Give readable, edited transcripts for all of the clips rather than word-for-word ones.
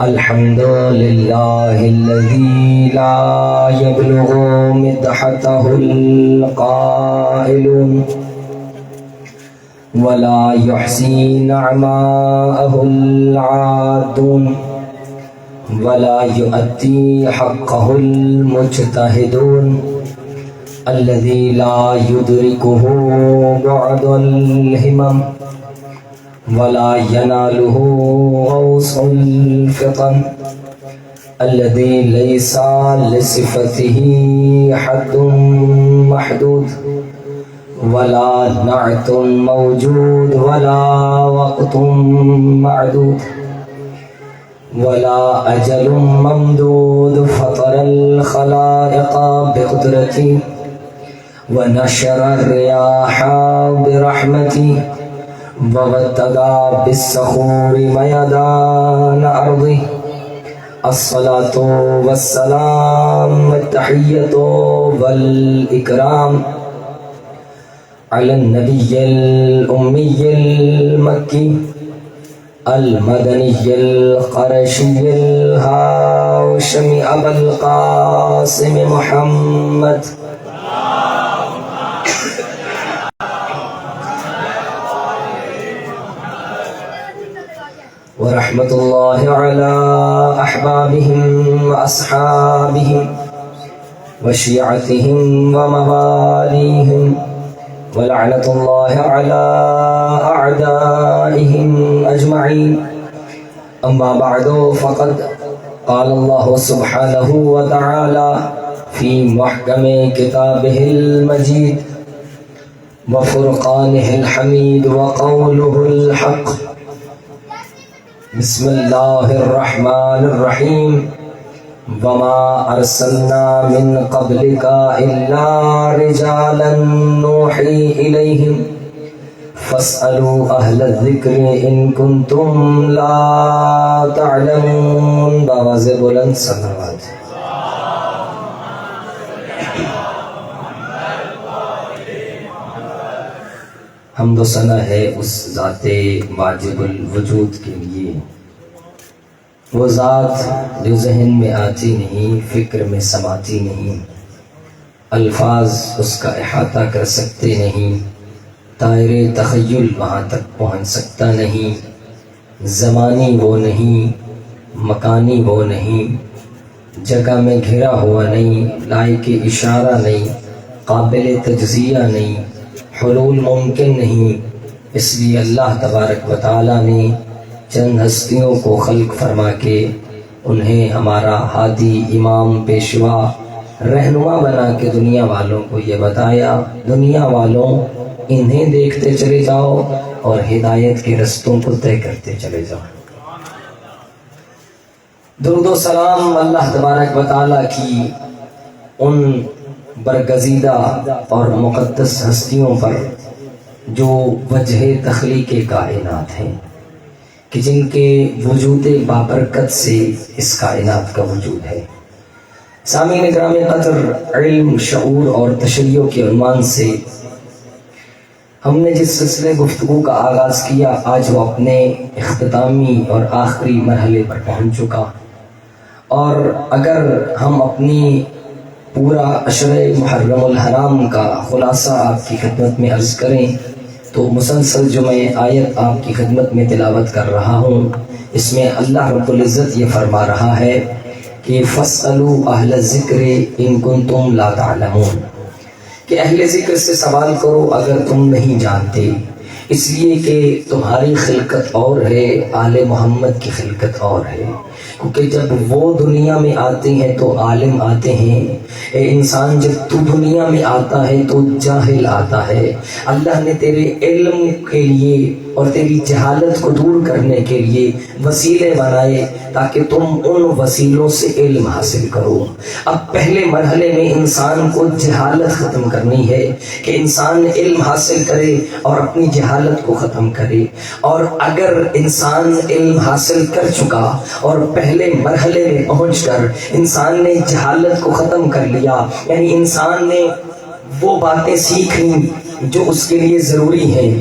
الحمد لله الذي لا يبلغ مدحته القائلون ولا يحصي نعماءه العادون ولا يؤدي حقه المجتهدون الذي لا يدركه بعد الهمم ولا يناله غوص الفطن الذي ليس لصفته حد محدود ولا نعت موجود ولا وقت معدود ولا أجل ممدود فطر الخلائق بقدرتي ونشر الرياح برحمتي وابتغى بالصخور ميدان أرضه الصلاة والسلام التحية والإكرام على النبي الأمي المكي المدني القرشي الهاشمي أبا القاسم محمد ورحمة الله على أحبابهم وأصحابهم وشيعتهم ومواليهم ولعنة الله على أعدائهم أجمعين أما بعد فقد قال الله سبحانه وتعالى في محكم كتابه المجيد وفرقانه الحميد وقوله الحق بسم الله الرحمن الرحيم وما أرسلنا من قبلك إلا رجالا نوحي إليهم فاسألوا أهل الذكر إن كنتم لا تعلمون بآواز بلند صلوات حمد و ثنا ہے اس ذات واجب الوجود کے لیے، وہ ذات جو ذہن میں آتی نہیں، فکر میں سماتی نہیں، الفاظ اس کا احاطہ کر سکتے نہیں، دائرے تخیل وہاں تک پہنچ سکتا نہیں، زمانی وہ نہیں، مکانی وہ نہیں، جگہ میں گھرا ہوا نہیں، لائق اشارہ نہیں، قابل تجزیہ نہیں، حلول ممکن نہیں۔ اس لیے اللہ تبارک و تعالیٰ نے چند ہستیوں کو خلق فرما کے انہیں ہمارا ہادی، امام، پیشوا، رہنما بنا کے دنیا والوں کو یہ بتایا، دنیا والوں انہیں دیکھتے چلے جاؤ اور ہدایت کے رستوں کو طے کرتے چلے جاؤ۔ درود و سلام اللہ تبارک و تعالیٰ کی ان برگزیدہ اور مقدس ہستیوں پر جو وجہ تخلیق کائنات ہیں، کہ جن کے وجود بابرکت سے اس کائنات کا وجود ہے۔ سامعین گرامی قدر، علم، شعور اور تشیع کے عنوان سے ہم نے جس سلسلے گفتگو کا آغاز کیا، آج وہ اپنے اختتامی اور آخری مرحلے پر پہنچ چکا، اور اگر ہم اپنی پورا عشر محرم الحرام کا خلاصہ آپ کی خدمت میں عرض کریں تو مسلسل جو میں آیت آپ کی خدمت میں تلاوت کر رہا ہوں، اس میں اللہ رب العزت یہ فرما رہا ہے کہ فَاسْأَلُوا أَهْلَ الذِّكْرِ إِن كُنتُمْ لَا تَعْلَمُونَ، کہ اہل ذکر سے سوال کرو اگر تم نہیں جانتے، اس لیے کہ تمہاری خلقت اور ہے، آل محمد کی خلقت اور ہے۔ کیونکہ جب وہ دنیا میں آتے ہیں تو عالم آتے ہیں، اے انسان جب تو دنیا میں آتا ہے تو جاہل آتا ہے۔ اللہ نے تیرے علم کے لیے اور تیری جہالت کو دور کرنے کے لیے وسیلے بنائے تاکہ تم ان وسیلوں سے علم حاصل کرو۔ اب پہلے مرحلے میں انسان کو جہالت ختم کرنی ہے کہ انسان علم حاصل کرے اور اپنی جہالت کو ختم کرے، اور اگر انسان علم حاصل کر چکا اور پہلے مرحلے میں پہنچ کر انسان نے جہالت کو ختم کر لیا، یعنی انسان نے وہ باتیں سیکھ لیں جو اس کے لیے ضروری ہیں،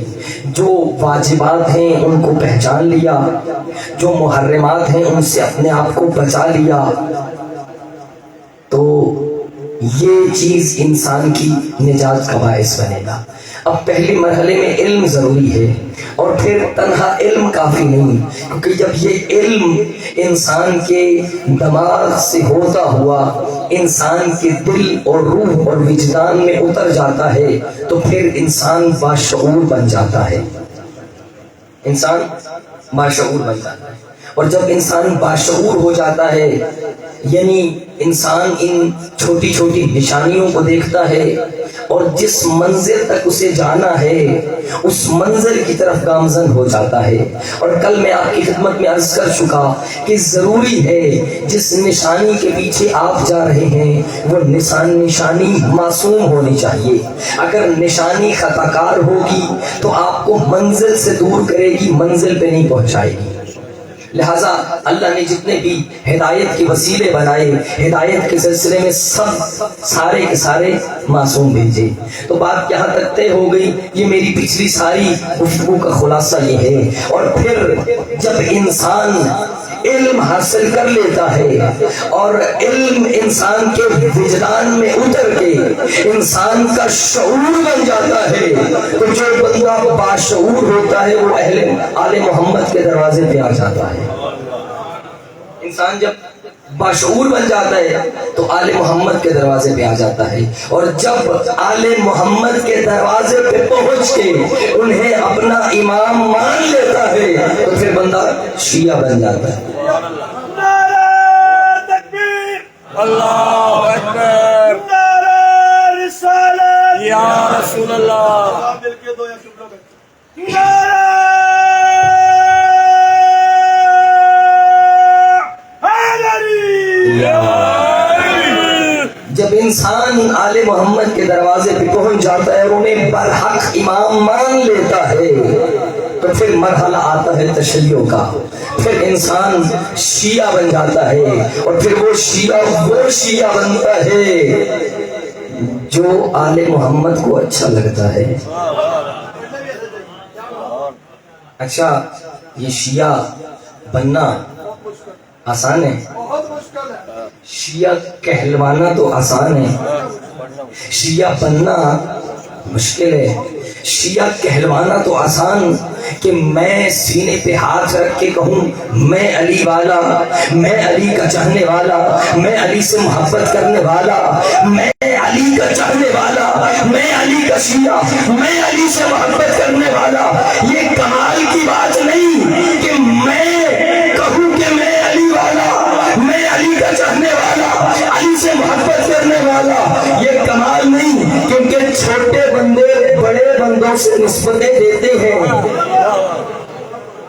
جو واجبات ہیں ان کو پہچان لیا، جو محرمات ہیں ان سے اپنے آپ کو بچا لیا، تو یہ چیز انسان کی نجات کا باعث بنے گا۔ اب پہلی مرحلے میں علم ضروری ہے، اور پھر تنہا علم کافی نہیں، کیونکہ جب یہ علم انسان کے دماغ سے ہوتا ہوا انسان کے دل اور روح اور وجدان میں اتر جاتا ہے تو پھر انسان باشعور بن جاتا ہے، انسان باشعور بن جاتا ہے۔ اور جب انسان باشعور ہو جاتا ہے، یعنی انسان ان چھوٹی چھوٹی نشانیوں کو دیکھتا ہے اور جس منزل تک اسے جانا ہے اس منزل کی طرف گامزن ہو جاتا ہے۔ اور کل میں آپ کی خدمت میں عرض کر چکا کہ ضروری ہے جس نشانی کے پیچھے آپ جا رہے ہیں وہ نشانی معصوم ہونی چاہیے۔ اگر نشانی خطا کار ہوگی تو آپ کو منزل سے دور کرے گی، منزل پہ نہیں پہنچائے گی۔ لہٰذا اللہ نے جتنے بھی ہدایت کے وسیلے بنائے، ہدایت کے سلسلے میں سارے کے سارے معصوم بھیجے۔ تو بات یہاں تک طے ہو گئی، یہ میری پچھلی ساری گفتگو کا خلاصہ یہ ہے۔ اور پھر جب انسان علم حاصل کر لیتا ہے اور علم انسان کے وجدان میں اتر کے انسان کا شعور بن جاتا ہے، تو جو بندہ باشعور ہوتا ہے وہ اہل آل محمد کے دروازے پہ آ جاتا ہے۔ انسان جب باشعور بن جاتا ہے تو آل محمد کے دروازے پہ آ جاتا ہے، اور جب آل محمد کے دروازے پہ پہنچ کے انہیں اپنا امام مان لیتا ہے تو پھر بندہ شیعہ بن جاتا ہے۔ اللہ اکبر، نعرہ رسالت یا رسول اللہ، نعرہ جب انسان آل محمد کے دروازے پہ پہنچ جاتا ہے اور انہیں برحق امام مان لیتا ہے تو پھر مرحلہ آتا ہے تشیع کا، پھر انسان شیعہ بن جاتا ہے، اور پھر وہ شیعہ بنتا ہے جو آل محمد کو اچھا لگتا ہے۔ اچھا، یہ شیعہ بننا آسان ہے؟ شیعہ کہلوانا تو آسان ہے، شیعہ بننا مشکل ہے۔ شیعہ کہلوانا تو آسان کہ میں سینے پہ ہاتھ رکھ کے کہوں میں علی والا، میں علی کا چاہنے والا، میں علی سے محبت کرنے والا، میں علی کا چاہنے والا، میں علی کا شیعہ، میں علی سے محبت کرنے والا۔ یہ کمال کی بات نہیں کہ میں کہوں کہ میں علی والا، میں علی کا چاہنے والا، علی سے محبت کرنے والا، یہ کمال نہیں، کیونکہ چھوٹے بندے بڑے بندوں سے نسبتیں دیتے ہیں،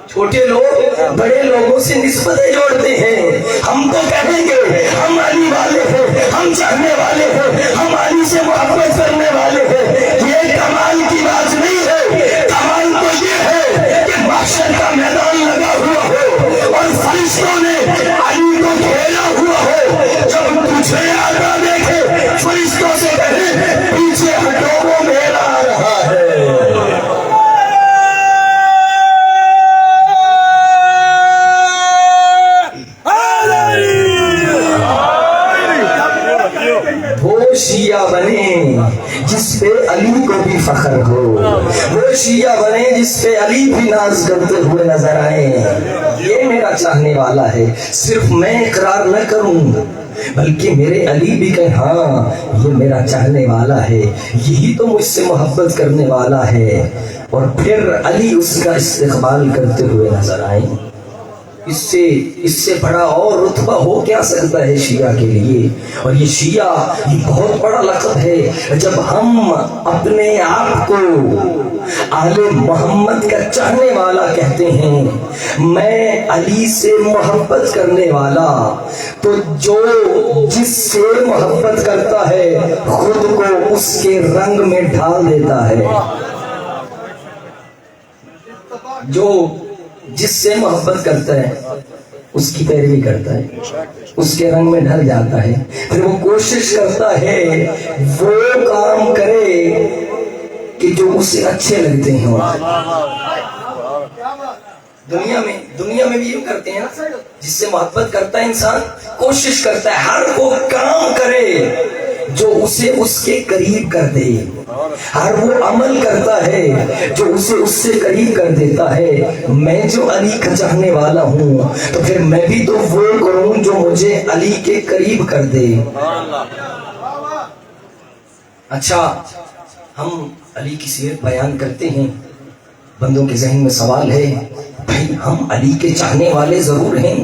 چھوٹے لوگ بڑے لوگوں سے نسبتیں جوڑتے ہیں۔ ہم تو کہیں گے ہم علی والے ہیں، ہم چاہنے والے ہیں، ہم علی سے محبت کرنے والے ہیں، یہ کمال کی بات نہیں ہے۔ کمال تو یہ ہے کہ محشر کا میدان لگا ہوا ہو اور فرشتوں نے علی کو گھیرا ہوا ہو، جب تجھے آتا دیکھے فرشتوں سے کہے پیچھے ہٹو وہ میرا آ رہا ہے۔ وہ شیعہ بنے جس پہ علی کو بھی فخر ہو، وہ شیعہ بنے جس پہ علی بھی ناز کرتے ہوئے نظر آئے۔ یہ میرا چاہنے والا ہے، صرف میں اقرار نہ کروں بلکہ میرے علی بھی کہیں ہاں یہ میرا چاہنے والا ہے، یہی تو مجھ سے محبت کرنے والا ہے، اور پھر علی اس کا استقبال کرتے ہوئے نظر آئیں۔ اس سے بڑا اور رتبہ ہو کیا سکتا ہے شیعہ کے لیے؟ اور یہ شیعہ یہ بہت بڑا لقب ہے۔ جب ہم اپنے آپ کو آل محمد کا چاہنے والا کہتے ہیں، میں علی سے محبت کرنے والا، تو جو جس سے محبت کرتا ہے خود کو اس کے رنگ میں ڈھال دیتا ہے، جو جس سے محبت کرتا ہے اس کی پیروی کرتا ہے، اس کے رنگ میں ڈھل جاتا ہے، پھر وہ کوشش کرتا ہے وہ کام کرے کہ جو اسے اچھے لگتے ہیں. دنیا میں بھی یہ کرتے ہیں نا، جس سے محبت کرتا ہے انسان کوشش کرتا ہے ہر وہ کام کرے جو اسے اس کے قریب کر دے، ہر وہ عمل کرتا ہے جو اسے اس سے قریب کر دیتا ہے. میں جو علی کا چاہنے والا ہوں تو پھر میں بھی تو وہ کروں جو مجھے علی کے قریب کر دے. اچھا، ہم علی کی سیرت بیان کرتے ہیں، بندوں کے ذہن میں سوال ہے، بھائی ہم علی کے چاہنے والے ضرور ہیں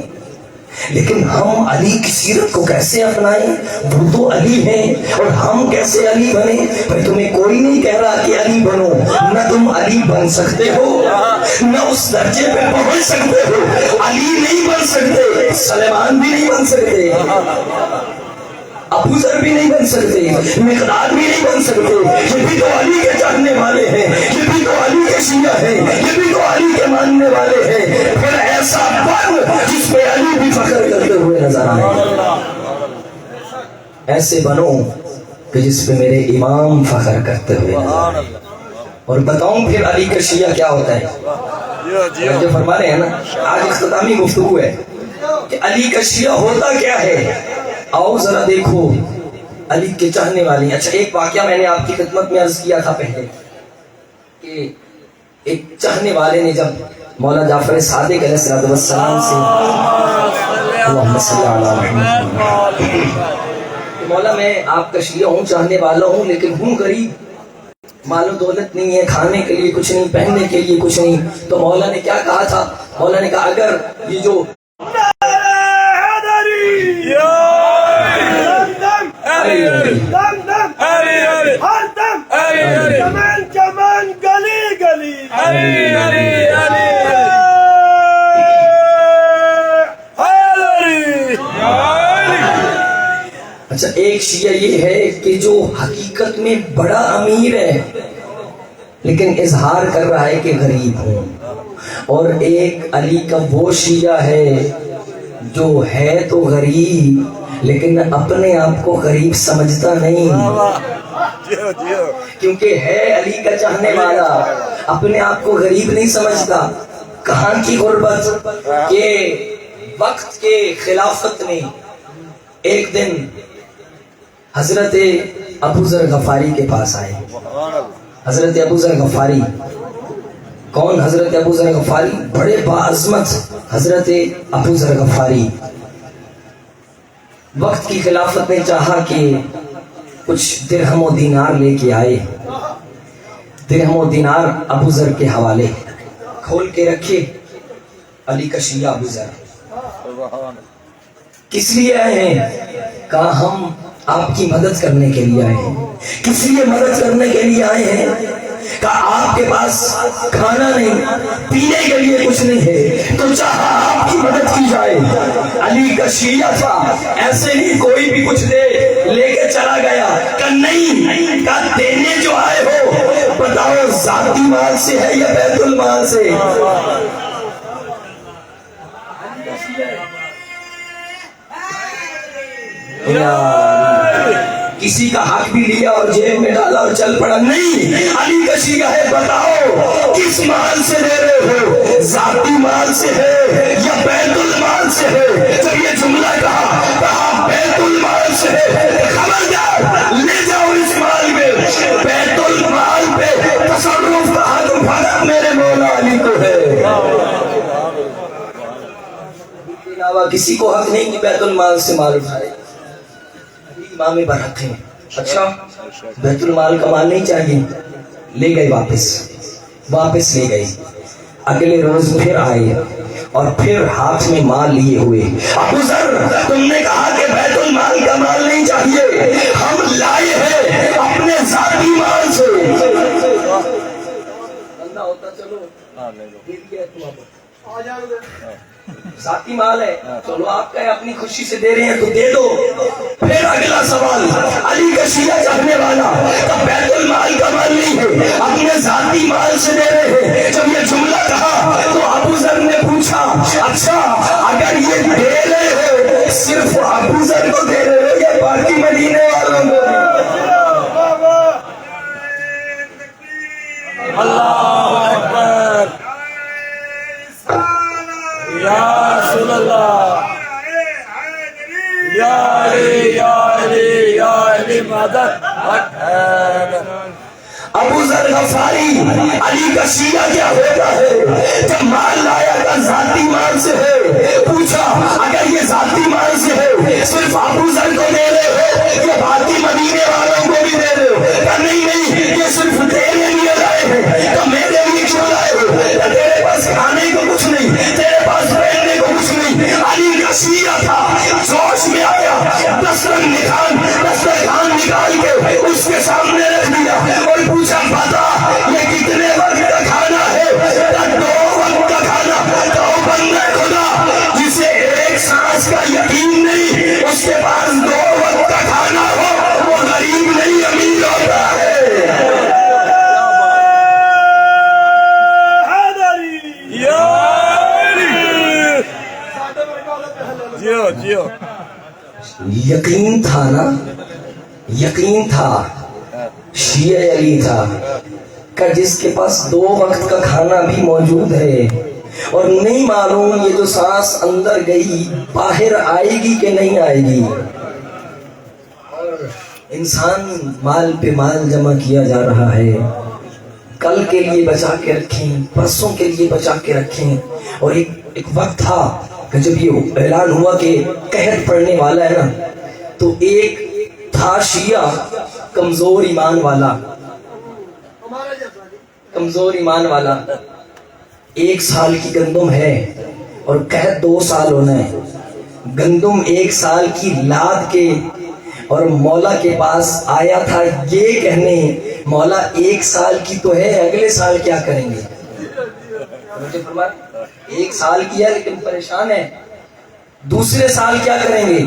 لیکن ہم علی کی سیرت کو کیسے اپنائیں؟ وہ تو علی ہیں اور ہم کیسے علی بنے؟ بھائی تمہیں کوئی نہیں کہہ رہا کہ علی بنو، نہ تم علی بن سکتے ہو نہ اس درجے پہ پہنچ سکتے ہو. علی نہیں بن سکتے، سلیمان بھی نہیں بن سکتے، ابو ذر بھی نہیں بن سکتے، مقداد بھی نہیں بن سکتے. یہ بھی تو علی کے چاہنے والے ہیں، یہ بھی تو علی کے شیعہ ہیں، یہ بھی تو علی کے ماننے والے ہیں. پھر ایسا بن جس پہ علی بھی فخر کرتے ہوئے نظر آئے. ایسے بنو کہ جس پہ میرے امام فخر کرتے ہوئے نظر آئے. اور بتاؤں پھر علی کا شیعہ کیا ہوتا ہے؟ جو فرما رہے ہیں نا، آج اختتامی گفتگو ہے کہ علی کا شیعہ ہوتا کیا ہے. آؤ ذرا دیکھو علی کے چاہنے والے. اچھا، ایک واقعہ میں نے آپ کی خدمت میں عرض کیا تھا پہلے کہ ایک چاہنے والے نے جب مولا جعفر صادق علیہ السلام سے اللہم صلی علی محمد کہ مولا میں آپ کا شیعہ ہوں، چاہنے والا ہوں، لیکن ہوں غریب، مال و دولت نہیں ہے، کھانے کے لیے کچھ نہیں، پہننے کے لیے کچھ نہیں. تو مولا نے کیا کہا تھا؟ مولا نے کہا اگر یہ جو اچھا، ایک شیعہ یہ ہے کہ جو حقیقت میں بڑا امیر ہے لیکن اظہار کر رہا ہے کہ غریب ہوں، اور ایک علی کا وہ شیعہ ہے جو ہے تو غریب لیکن اپنے آپ کو غریب سمجھتا نہیں، کیونکہ ہے علی کا چاہنے والا، اپنے آپ کو غریب نہیں سمجھتا. کہاں کی غربت کہ وقت کے خلافت میں ایک دن حضرت ابو ذر غفاری کے پاس آئے. حضرت ابو ذر غفاری کون؟ حضرت ابو ذر غفاری بڑے باعظمت حضرت ابو ذر غفاری. وقت کی خلافت نے چاہا کہ کچھ درہم و دینار لے کے آئے. درہم و دینار ابو ذر کے حوالے کھول کے رکھے. علی کا شیعہ ابو ذر کس لیے آئے ہیں؟ کہا ہم آپ کی مدد کرنے کے لیے آئے ہیں. کس لیے مدد کرنے کے لیے آئے ہیں؟ کہا آپ کے پاس کھانا نہیں، پینے کے لیے کچھ نہیں ہے تو چاہا آپ کی مدد کی جائے. علی کا شیعہ تھا، ایسے نہیں کوئی بھی کچھ لے کے چلا گیا. کہا نہیں، کہا دینے جو آئے ہو بتاؤ ذاتی مال سے ہے یا بیت المال سے؟ کسی کا حق بھی لیا اور جیب میں ڈالا اور چل پڑا. نہیں، علی کا شیعہ ہے، بتاؤ کس مال سے دے رہے ہو، ذاتی مال سے ہے یا بیت المال سے ہے؟ جب یہ جملہ کہا بیت المال سے ہے، خبردار لے جاؤ اس مال میں. بیت المال پہ تصرف کا حق فقط میرے مولا علی کو ہے، علاوہ کسی کو حق نہیں کہ بیت المال سے مال اٹھائے. امام برحق ہیں. اچھا، بیت المال کا مال نہیں چاہیے، لے گئے واپس لے گئے. اگلے روز پھر آئے اور پھر ہاتھ میں مال لیے ہوئے. ابو ذر تم نے کہا کہ بیت المال کا مال نہیں چاہیے، ہم لائے ہیں اپنے ذاتی مال سے. بندہ ہوتا چلو ذاتی مال ہے، چلو آپ کا اپنی خوشی سے دے رہے ہیں تو دے دو. پھر اگلا سوال، علی کا شیعہ چاہنے والا تب بیت المال کا مال نہیں ہے، اپنے ذاتی مال سے دے رہے ہیں. جب یہ جملہ کہا تو ابو ذر نے پوچھا اچھا اگر یہ دے رہے ہو صرف ابو ذر کو دے رہے ہو یا باقی مدینے والوں کو؟ اللہ یا علی یا علی یا علی مدد ابو ذر غفاری علی کا شیعہ کیا ہوتا ہے؟ جب مال لایا تھا ذاتی مال سے ہے، پوچھا اگر یہ ذاتی مال سے ہے صرف ابو ذر کو دے رہے ہو یا باقی مدینے والوں کو بھی دے رہے ہو؟ کہا نہیں یہ صرف تیرے لیے لائے ہیں۔ تو میرے لیے کیوں لائے ہو؟ تیرے پاس کھانے کو کچھ نہیں، تیرے پاس پہننے کو کچھ نہیں۔ علی کا شیعہ تھا، جوش میں آیا، دسترخوان نکال کے اس کے سامنے رکھ دیا اور پوچھا بتا یہ کتنے وقت کا کھانا ہے؟ 2 وقت کا کھانا۔ تو بندہ خدا جسے ایک سانس کا یقین نہیں، اس کے پاس 2 وقت کا کھانا ہو، وہ غریب نہیں امیر ہوتا ہے۔ یا علی جیو جیو یقین تھا نا، یقین تھا، شیعہ علی تھا کہ جس کے پاس 2 وقت کا کھانا بھی موجود ہے اور نہیں معلوم یہ جو سانس اندر گئی باہر آئے گی کہ نہیں آئے گی۔ انسان مال پہ مال جمع کیا جا رہا ہے، کل کے لیے بچا کے رکھیں، پرسوں کے لیے بچا کے رکھیں۔ اور ایک وقت تھا کہ جب یہ اعلان ہوا کہ قحط پڑنے والا ہے نا، تو ایک تھا شیعہ کمزور ایمان والا، کمزور ایمان والا، 1 سال کی گندم ہے اور قحط 2 سال ہونا ہے۔ گندم 1 سال کی لاد کے اور مولا کے پاس آیا تھا یہ کہنے مولا 1 سال کی تو ہے، اگلے سال کیا کریں گے؟ مجھے فرمایا 1 سال کی ہے لیکن پریشان ہے، دوسرے سال کیا کریں گے؟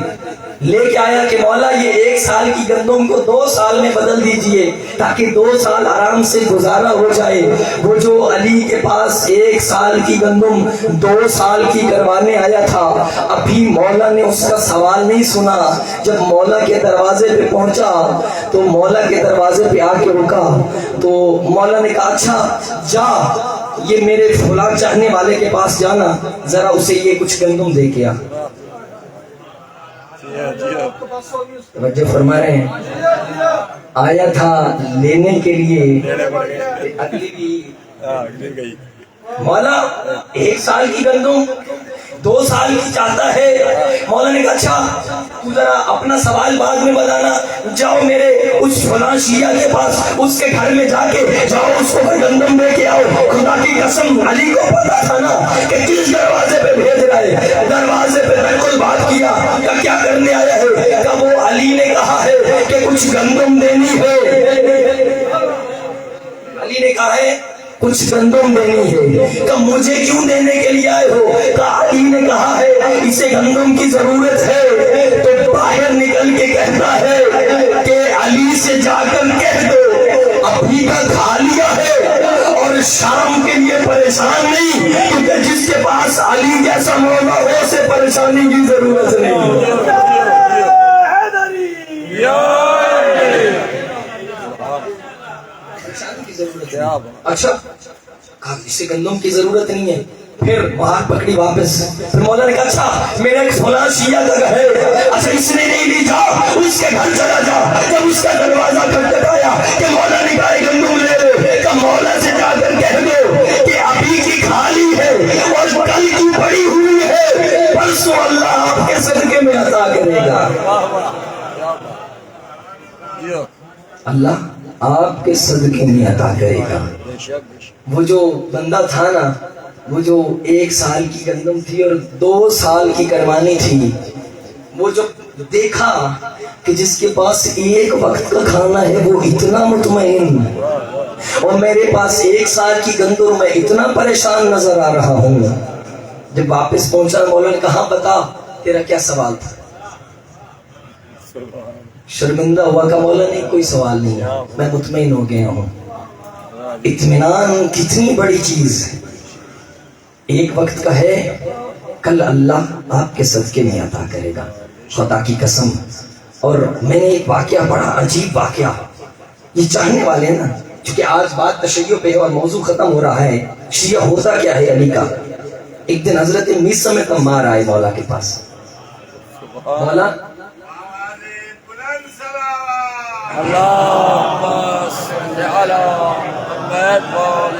لے کے آیا کہ مولا یہ 1 سال کی گندم کو 2 سال میں بدل دیجئے تاکہ 2 سال آرام سے گزارا ہو جائے۔ وہ جو علی کے پاس 1 سال کی گندم 2 سال کی کروانے آیا تھا، ابھی مولا نے اس کا سوال نہیں سنا۔ جب مولا کے دروازے پہ پہنچا تو مولا کے دروازے پہ آ کے رکا تو مولا نے کہا اچھا جا یہ میرے فلاں چاہنے والے کے پاس جانا، ذرا اسے یہ کچھ گندم دے کے آ۔ توجہ فرما رہے ہیں، آیا تھا لینے کے لیے، اگلی بھی مولا 1 سال کی گندم 2 سال کی چاہتا ہے۔ مولا نے کہا اچھا تو ذرا اپنا سوال بعد میں بتانا، جاؤ میرے اس فلاں شیعہ کے پاس، اس کے گھر میں جا کے جاؤ اس کو گندم دے کے آؤ۔ خدا کی قسم علی کو پتا تھا نا کہ کس دروازے پہ بھیج رہا ہے، دروازے پہ بالکل بات کیا کہ کیا کرنے آیا ہے؟ کہ وہ علی نے کہا ہے کہ کچھ گندم دینی ہے، علی نے کہا ہے کچھ گندم دینی ہے۔ کہ مجھے کیوں دینے کے لیے آئے ہو؟ کہ علی نے کہا ہے اسے گندم کی ضرورت ہے۔ تو باہر نکل کے کہتا ہے کہ علی سے جا کر کہہ دو ابھی کا کھا لیا ہے اور شام کے لیے پریشان نہیں، کیونکہ جس کے پاس علی جیسا مولا ہو اسے پریشانی کی ضرورت نہیں۔ اچھا اسے گندم کی ضرورت نہیں ہے، پھر باہر پکڑی واپس۔ پھر مولا نے کہا اچھا میرا ایک فلاں شیعہ کا گھر ہے، اچھا اس نے نہیں لی، جا اس کے گھر چلا جا۔ جب اس کا دروازہ کھٹکھٹایا کہ مولا نے کہا گندم لے لے، کہ مولا سے جا کر کہہ دو کہ ابھی کی کھالی ہے اور کل کی پڑی ہوئی ہے، پرسوں اللہ آپ کے صدقے میں عطا کرے گا۔ اللہ آپ کے صدقے میں عطا کرے گا۔ وہ جو بندہ تھا نا، وہ جو 1 سال کی گندم تھی اور 2 سال کی کروانی تھی، وہ جو دیکھا کہ جس کے پاس 1 وقت کا کھانا ہے وہ اتنا مطمئن، اور میرے پاس 1 سال کی گندم میں اتنا پریشان نظر آ رہا ہوں۔ جب واپس پہنچا مولا نے کہا بتا تیرا کیا سوال تھا؟ شرمندہ ہوا کہ مولا نہیں کوئی سوال نہیں، میں مطمئن ہو گیا ہوں۔ اطمینان کتنی بڑی چیز ہے، 1 وقت کا ہے، کل اللہ آپ کے صدقے میں عطا کرے گا، خدا کی قسم۔ اور میں نے ایک واقعہ پڑھا، عجیب واقعہ، یہ چاہنے والے ہیں نا، چونکہ آج بات تشیع پہ اور موضوع ختم ہو رہا ہے، شیعہ ہوتا کیا ہے علی کا، ایک دن حضرت میثم تمار آئے مولا کے پاس. مولا اللهم صل على محمد وآل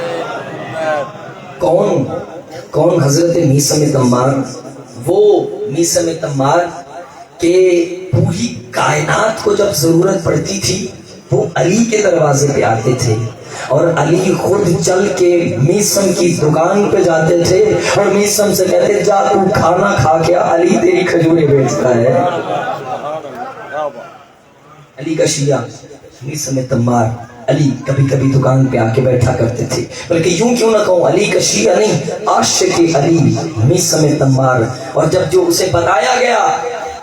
محمد. کون حضرت میثم تمار؟ وہ میثم تمار کہ پوری کائنات کو جب ضرورت پڑتی تھی وہ علی کے دروازے پہ آتے تھے اور علی خود چل کے میثم کی دکان پہ جاتے تھے اور میثم سے کہتے جا تو کھانا کھا کے علی تیری کھجوریں بیچتا ہے. علی کا شیعہ میثم تمار علی کبھی کبھی دکان پہ آ کے بیٹھا کرتے تھے. بلکہ یوں کیوں نہ کہوں علی کا شیعہ نہیں، عاشق علی میثم تمار. اور جب جو اسے بتایا گیا،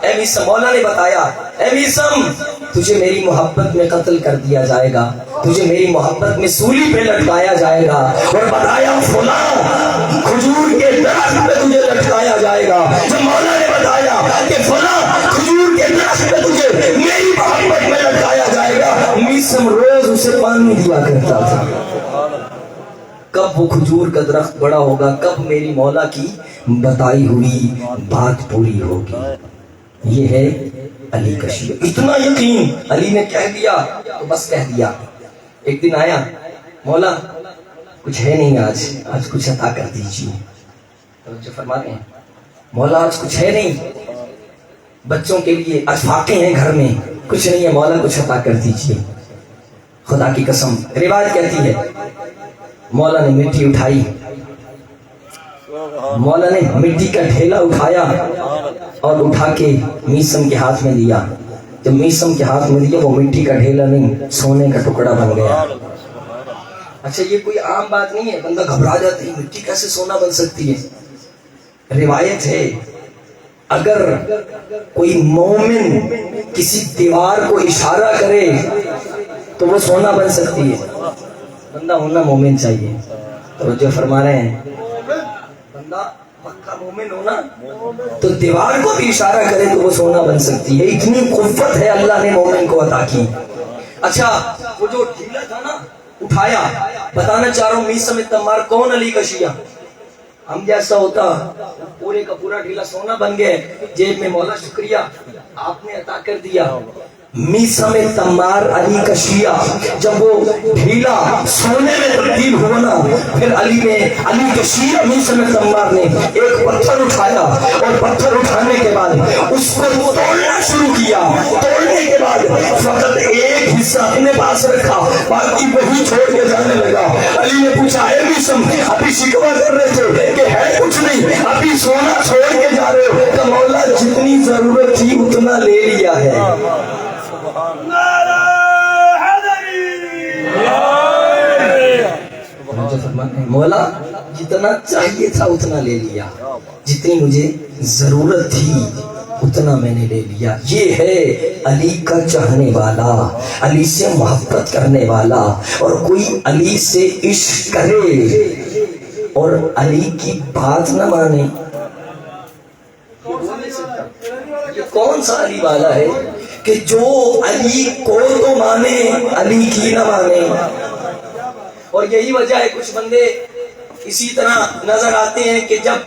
اے میثم، مولا نے بتایا اے میثم تجھے میری محبت میں قتل کر دیا جائے گا، تجھے میری محبت میں سولی پہ لٹکایا جائے گا، اور بتایا فلاں کھجور کے درخت پہ تجھے لٹکایا جائے گا. جب مولا نے بتایا کہ فلاں کھجور کے درخت پہ تجھے میری محبت میں لٹکایا جائے گا، میثم روز اسے پانی دیا کرتا تھا. کب وہ کھجور کا درخت بڑا ہوگا، کب میری مولا کی بتائی ہوئی بات پوری ہوگی. یہ ہے علی کا شیعہ. اتنا یقین، علی نے کہہ دیا تو بس کہہ دیا. ایک دن آیا، مولا کچھ ہے نہیں، آج کچھ عطا کر دیجیے. توجہ فرما رہے ہیں، مولا آج کچھ ہے نہیں، بچوں کے لیے آج فاقے ہیں گھر میں، کچھ نہیں ہے، مولا کچھ عطا کر دیجیے. خدا کی قسم روایت کہتی ہے مولا نے مٹی اٹھائی، مولا نے مٹی کا ڈھیلا اٹھایا اور اٹھا کے میثم کے ہاتھ میں دیا. جب میثم کے ہاتھ میں دیا وہ مٹی کا ڈھیلا نہیں، سونے کا ٹکڑا بن گیا. اچھا یہ کوئی عام بات نہیں ہے، بندہ گھبرا جاتی ہے، مٹی کیسے سونا بن سکتی ہے. روایت ہے اگر کوئی مومن کسی دیوار کو اشارہ کرے تو وہ سونا بن سکتی ہے. بندہ ہونا مومن چاہیے. توجہ فرما رہے ہیں، بندہ پکا مومن ہونا تو دیوار کو بھی اشارہ کرے تو وہ سونا بن سکتی ہے. اتنی قوت ہے اللہ نے مومن کو عطا کی. اچھا وہ جو ڈھیلا تھا نا اٹھایا، بتانا چاہ رہا ہوں میثم تمار کون؟ علی کا شیعہ. ہم جیسا ہوتا پورے کا پورا ڈھیلا سونا بن گئے جیب میں، مولا شکریہ آپ نے عطا کر دیا. میثم تمار علی کا شیعہ جب وہ ڈھیلا سونے میں تبدیل ہوا نا، پھر علی کے شیعہ میثم تمار نے ایک پتھر اٹھایا اور پتھر اٹھانے کے بعد اس کو توڑنا شروع کیا. توڑنے کے بعد فقط ایک حصہ اپنے پاس رکھا، باقی وہی چھوڑ کے جانے لگا. علی نے پوچھا اے میثم ابھی شکوہ کر رہے تھے کہ ہے کچھ نہیں، ابھی سونا چھوڑ کے جا رہے ہو؟ کہ مولا جتنی ضرورت تھی اتنا لے لیا ہے. مولا جتنا چاہیے تھا اتنا لے لیا، جتنی مجھے ضرورت تھی اتنا میں نے لے لیا. یہ ہے علی کا چاہنے والا، علی سے محبت کرنے والا. اور کوئی علی سے عشق کرے اور علی کی بات نہ مانے، یہ کون سا علی والا ہے کہ جو علی کو تو مانے علی کی نہ مانے؟ اور یہی وجہ ہے کچھ بندے اسی طرح نظر آتے ہیں کہ جب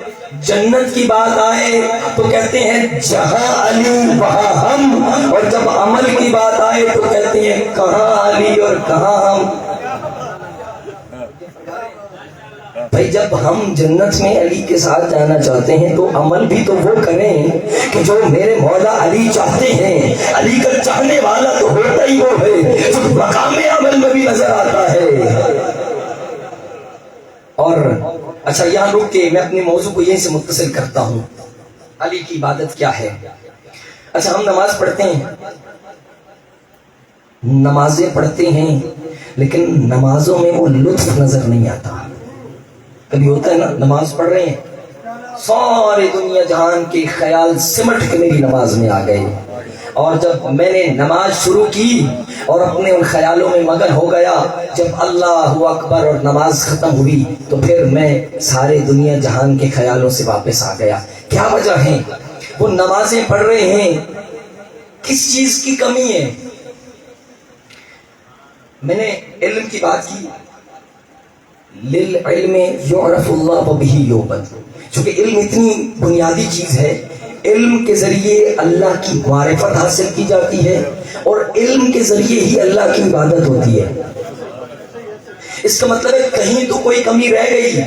جنت کی بات آئے تو کہتے ہیں جہاں علی وہاں ہم، اور جب عمل کی بات آئے تو کہتے ہیں کہاں علی اور کہاں ہم. بھائی جب ہم جنت میں علی کے ساتھ جانا چاہتے ہیں تو عمل بھی تو وہ کریں کہ جو میرے مولا علی چاہتے ہیں. علی کا چاہنے والا تو ہوتا ہی وہ ہے جو مقام عمل میں بھی نظر آتا ہے. اور اچھا یہاں رک کے میں اپنے موضوع کو یہیں سے متصل کرتا ہوں. علی کی عبادت کیا ہے؟ اچھا ہم نماز پڑھتے ہیں، نمازیں پڑھتے ہیں، لیکن نمازوں میں وہ لطف نظر نہیں آتا. کبھی ہوتا ہے نا نماز پڑھ رہے ہیں، ساری دنیا جہان کے خیال سمٹ کے میری نماز میں آ گئے، اور جب میں نے نماز شروع کی اور اپنے ان خیالوں میں مگن ہو گیا، جب اللہ اکبر اور نماز ختم ہوئی تو پھر میں سارے دنیا جہان کے خیالوں سے واپس آ گیا. کیا وجہ ہے؟ وہ نمازیں پڑھ رہے ہیں، کس چیز کی کمی ہے؟ میں نے علم کی بات کی، للعلم یعرف اللہ وبہ یعبد، چونکہ علم اتنی بنیادی چیز ہے، علم کے ذریعے اللہ کی معرفت حاصل کی جاتی ہے اور علم کے ذریعے ہی اللہ کی عبادت ہوتی ہے۔ اس کا مطلب ہے کہیں تو کوئی کمی رہ گئی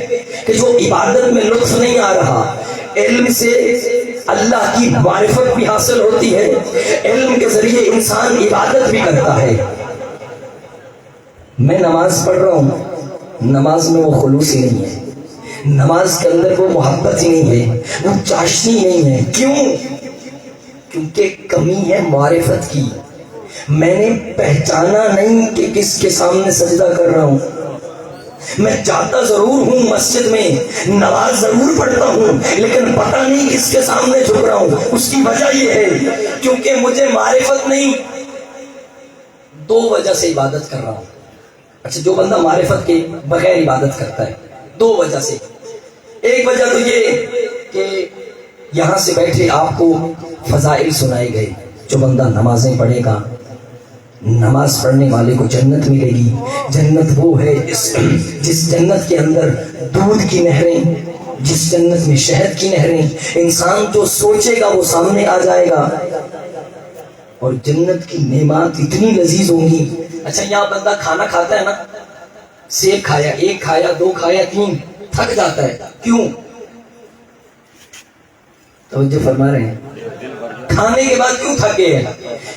کہ جو عبادت میں لطف نہیں آ رہا۔ علم سے اللہ کی معرفت بھی حاصل ہوتی ہے، علم کے ذریعے انسان عبادت بھی کرتا ہے۔ میں نماز پڑھ رہا ہوں، نماز میں وہ خلوص ہی نہیں ہے، نماز کے اندر وہ محبت ہی نہیں ہے، وہ چاشنی نہیں ہے۔ کیوں؟ کیونکہ کمی ہے معرفت کی۔ میں نے پہچانا نہیں کہ کس کے سامنے سجدہ کر رہا ہوں۔ میں جاتا ضرور ہوں مسجد میں، نماز ضرور پڑھتا ہوں، لیکن پتہ نہیں کس کے سامنے جھک رہا ہوں۔ اس کی وجہ یہ ہے کیونکہ مجھے معرفت نہیں۔ دو وجہ سے عبادت کر رہا ہوں۔ اچھا، جو بندہ معرفت کے بغیر عبادت کرتا ہے، دو وجہ سے۔ ایک وجہ تو یہ کہ یہاں سے بیٹھے آپ کو فضائل سنائے گئے، جو بندہ نمازیں پڑھے گا، نماز پڑھنے والے کو جنت ملے گی۔ جنت وہ ہے جس جنت کے اندر دودھ کی نہریں، جس جنت میں شہد کی نہریں، انسان جو سوچے گا وہ سامنے آ جائے گا، اور جنت کی نعمات اتنی لذیذ ہوں گی۔ اچھا، یہاں بندہ کھانا کھاتا ہے نا، سیب کھایا، ایک کھایا، دو کھایا، تین، تھک جاتا ہے۔ کیوں؟ توجہ فرما رہے ہیں؟ کھانے کے بعد کیوں تھکے ہیں؟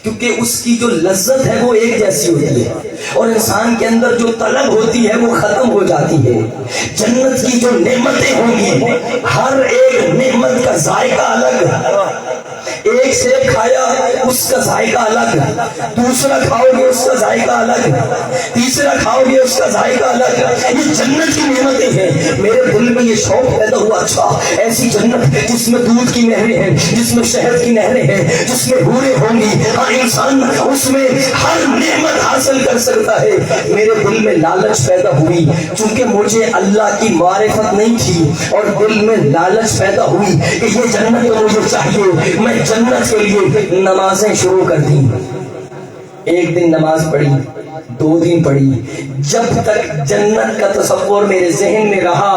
کیونکہ اس کی جو لذت ہے وہ ایک جیسی ہوتی ہے، اور انسان کے اندر جو طلب ہوتی ہے وہ ختم ہو جاتی ہے۔ جنت کی جو نعمتیں ہوں گی، ہر ایک نعمت کا ذائقہ الگ۔ ایک سیب کھایا، اس کا ذائقہ الگ، دوسرا کھاؤ گے اس کا ذائقہ الگ، تیسرا کھاؤ گے اس کا ذائقہ الگ۔ یہ جنت کی نعمتیں ہیں۔ میرے دل میں یہ شوق پیدا ہوا، اچھا ایسی جنت جس میں دودھ کی نہریں ہیں، جس میں شہد کی نہریں ہیں، جس میں حوریں ہوں گی، ہاں انسان اس میں ہر نعمت حاصل کر سکتا ہے۔ میرے دل میں لالچ پیدا ہوئی، چونکہ مجھے اللہ کی معرفت نہیں تھی، اور دل میں لالچ پیدا ہوئی کہ یہ جنت تو مجھے چاہیے۔ میں جنت کے لیے نمازیں شروع کر دی۔ ایک دن نماز پڑھی، دو دن پڑھی، جب تک جنت کا تصور میرے ذہن میں رہا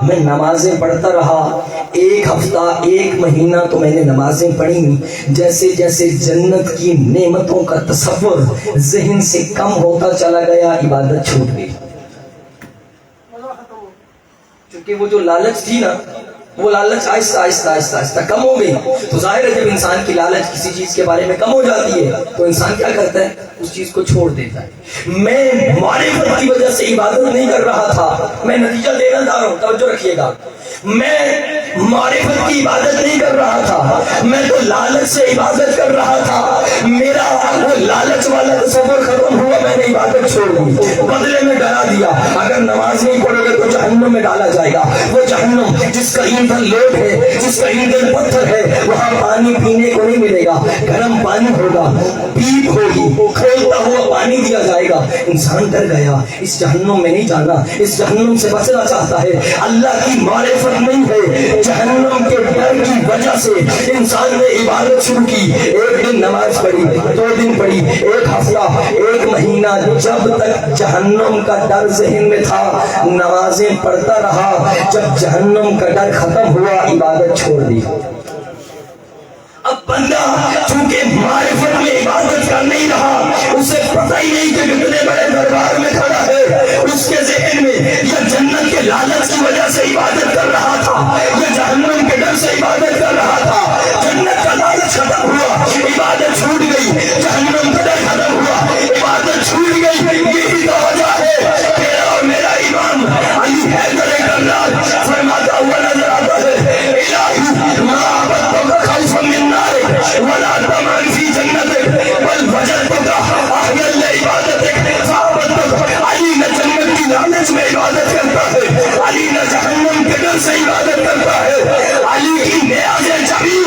میں نمازیں پڑھتا رہا۔ ایک ہفتہ، ایک مہینہ تو میں نے نمازیں پڑھی۔ جیسے جیسے جنت کی نعمتوں کا تصور ذہن سے کم ہوتا چلا گیا، عبادت چھوٹ گئی۔ کیونکہ وہ جو لالچ تھی نا، وہ لالچ آہستہ آہستہ آہستہ آہستہ کم ہو گئی۔ تو ظاہر ہے جب انسان کی لالچ کسی چیز کے بارے میں کم ہو جاتی ہے تو انسان کیا کرتا ہے؟ اس چیز کو چھوڑ دیتا ہے۔ میں معرفت کی وجہ سے عبادت نہیں کر رہا تھا، میں نتیجہ دینا چاہ رہا ہوں، توجہ رکھیے گا۔ میں معرفت کی عبادت نہیں کر رہا تھا، میں تو لالچ سے عبادت کر رہا تھا۔ میرا وہ لالچ والا تصور ختم ہوا، میں نے عبادت چھوڑ دی، بدلے میں ڈرا دیا اگر نماز نہیں پڑھو گے تو جہنم میں ڈالا جائے گا۔ وہ جہنم جس کا ایندھن لیپ ہے، جس کا ایندھن پتھر ہے، وہاں پانی پینے کو نہیں ملے گا، گرم پانی ہوگا، پیپ ہوگی، کھولتا ہوا پانی دیا جائے گا۔ انسان ڈر گیا، اس جہنم میں نہیں جانا، اس جہنم سے بچنا چاہتا ہے۔ اللہ کی معرفت نہیں ہے، جہنم کے ڈر کی وجہ سے انسان نے عبادت شروع کی۔ ایک دن نماز پڑھی، دو دن پڑھی، ایک ہفتہ، ایک مہینہ، جب تک جہنم کا ڈر ذہن میں تھا نمازیں پڑھتا رہا۔ جب جہنم کا ڈر ختم ہوا، عبادت چھوڑ دی۔ اب بندہ چونکہ معرفت میں عبادت کا نہیں رہا، اسے پتہ ہی نہیں کہ کتنے بڑے دربار میں کھڑا ہے۔ اس کے ذہن میں یا جنت کے لالچ کی وجہ سے عبادت کر رہا تھا یا جہنم کے ڈر سے عبادت کر رہا تھا۔ جنت کا لالچ ختم ہوا، عبادت چھوٹ گئی، جہنم کا ڈر ختم ہوا، عبادت چھوٹ گئی۔ یہی تو وجہ ہے تیرا اور میرا امام علی حیدر کرار فرماتا ہوا نظر آتا ہے، الہی ما عبدتک خوفا من نارک ولا طمعا فی جنتک بل وجدتک احیا لعبادتک فعبدتک۔ علی نہ جنت کی لالچ میں عبادت کرتا ہے، علی نہ جہنم کے ڈر سے عبادت کرتا ہے، علی کی نیازیں جبھی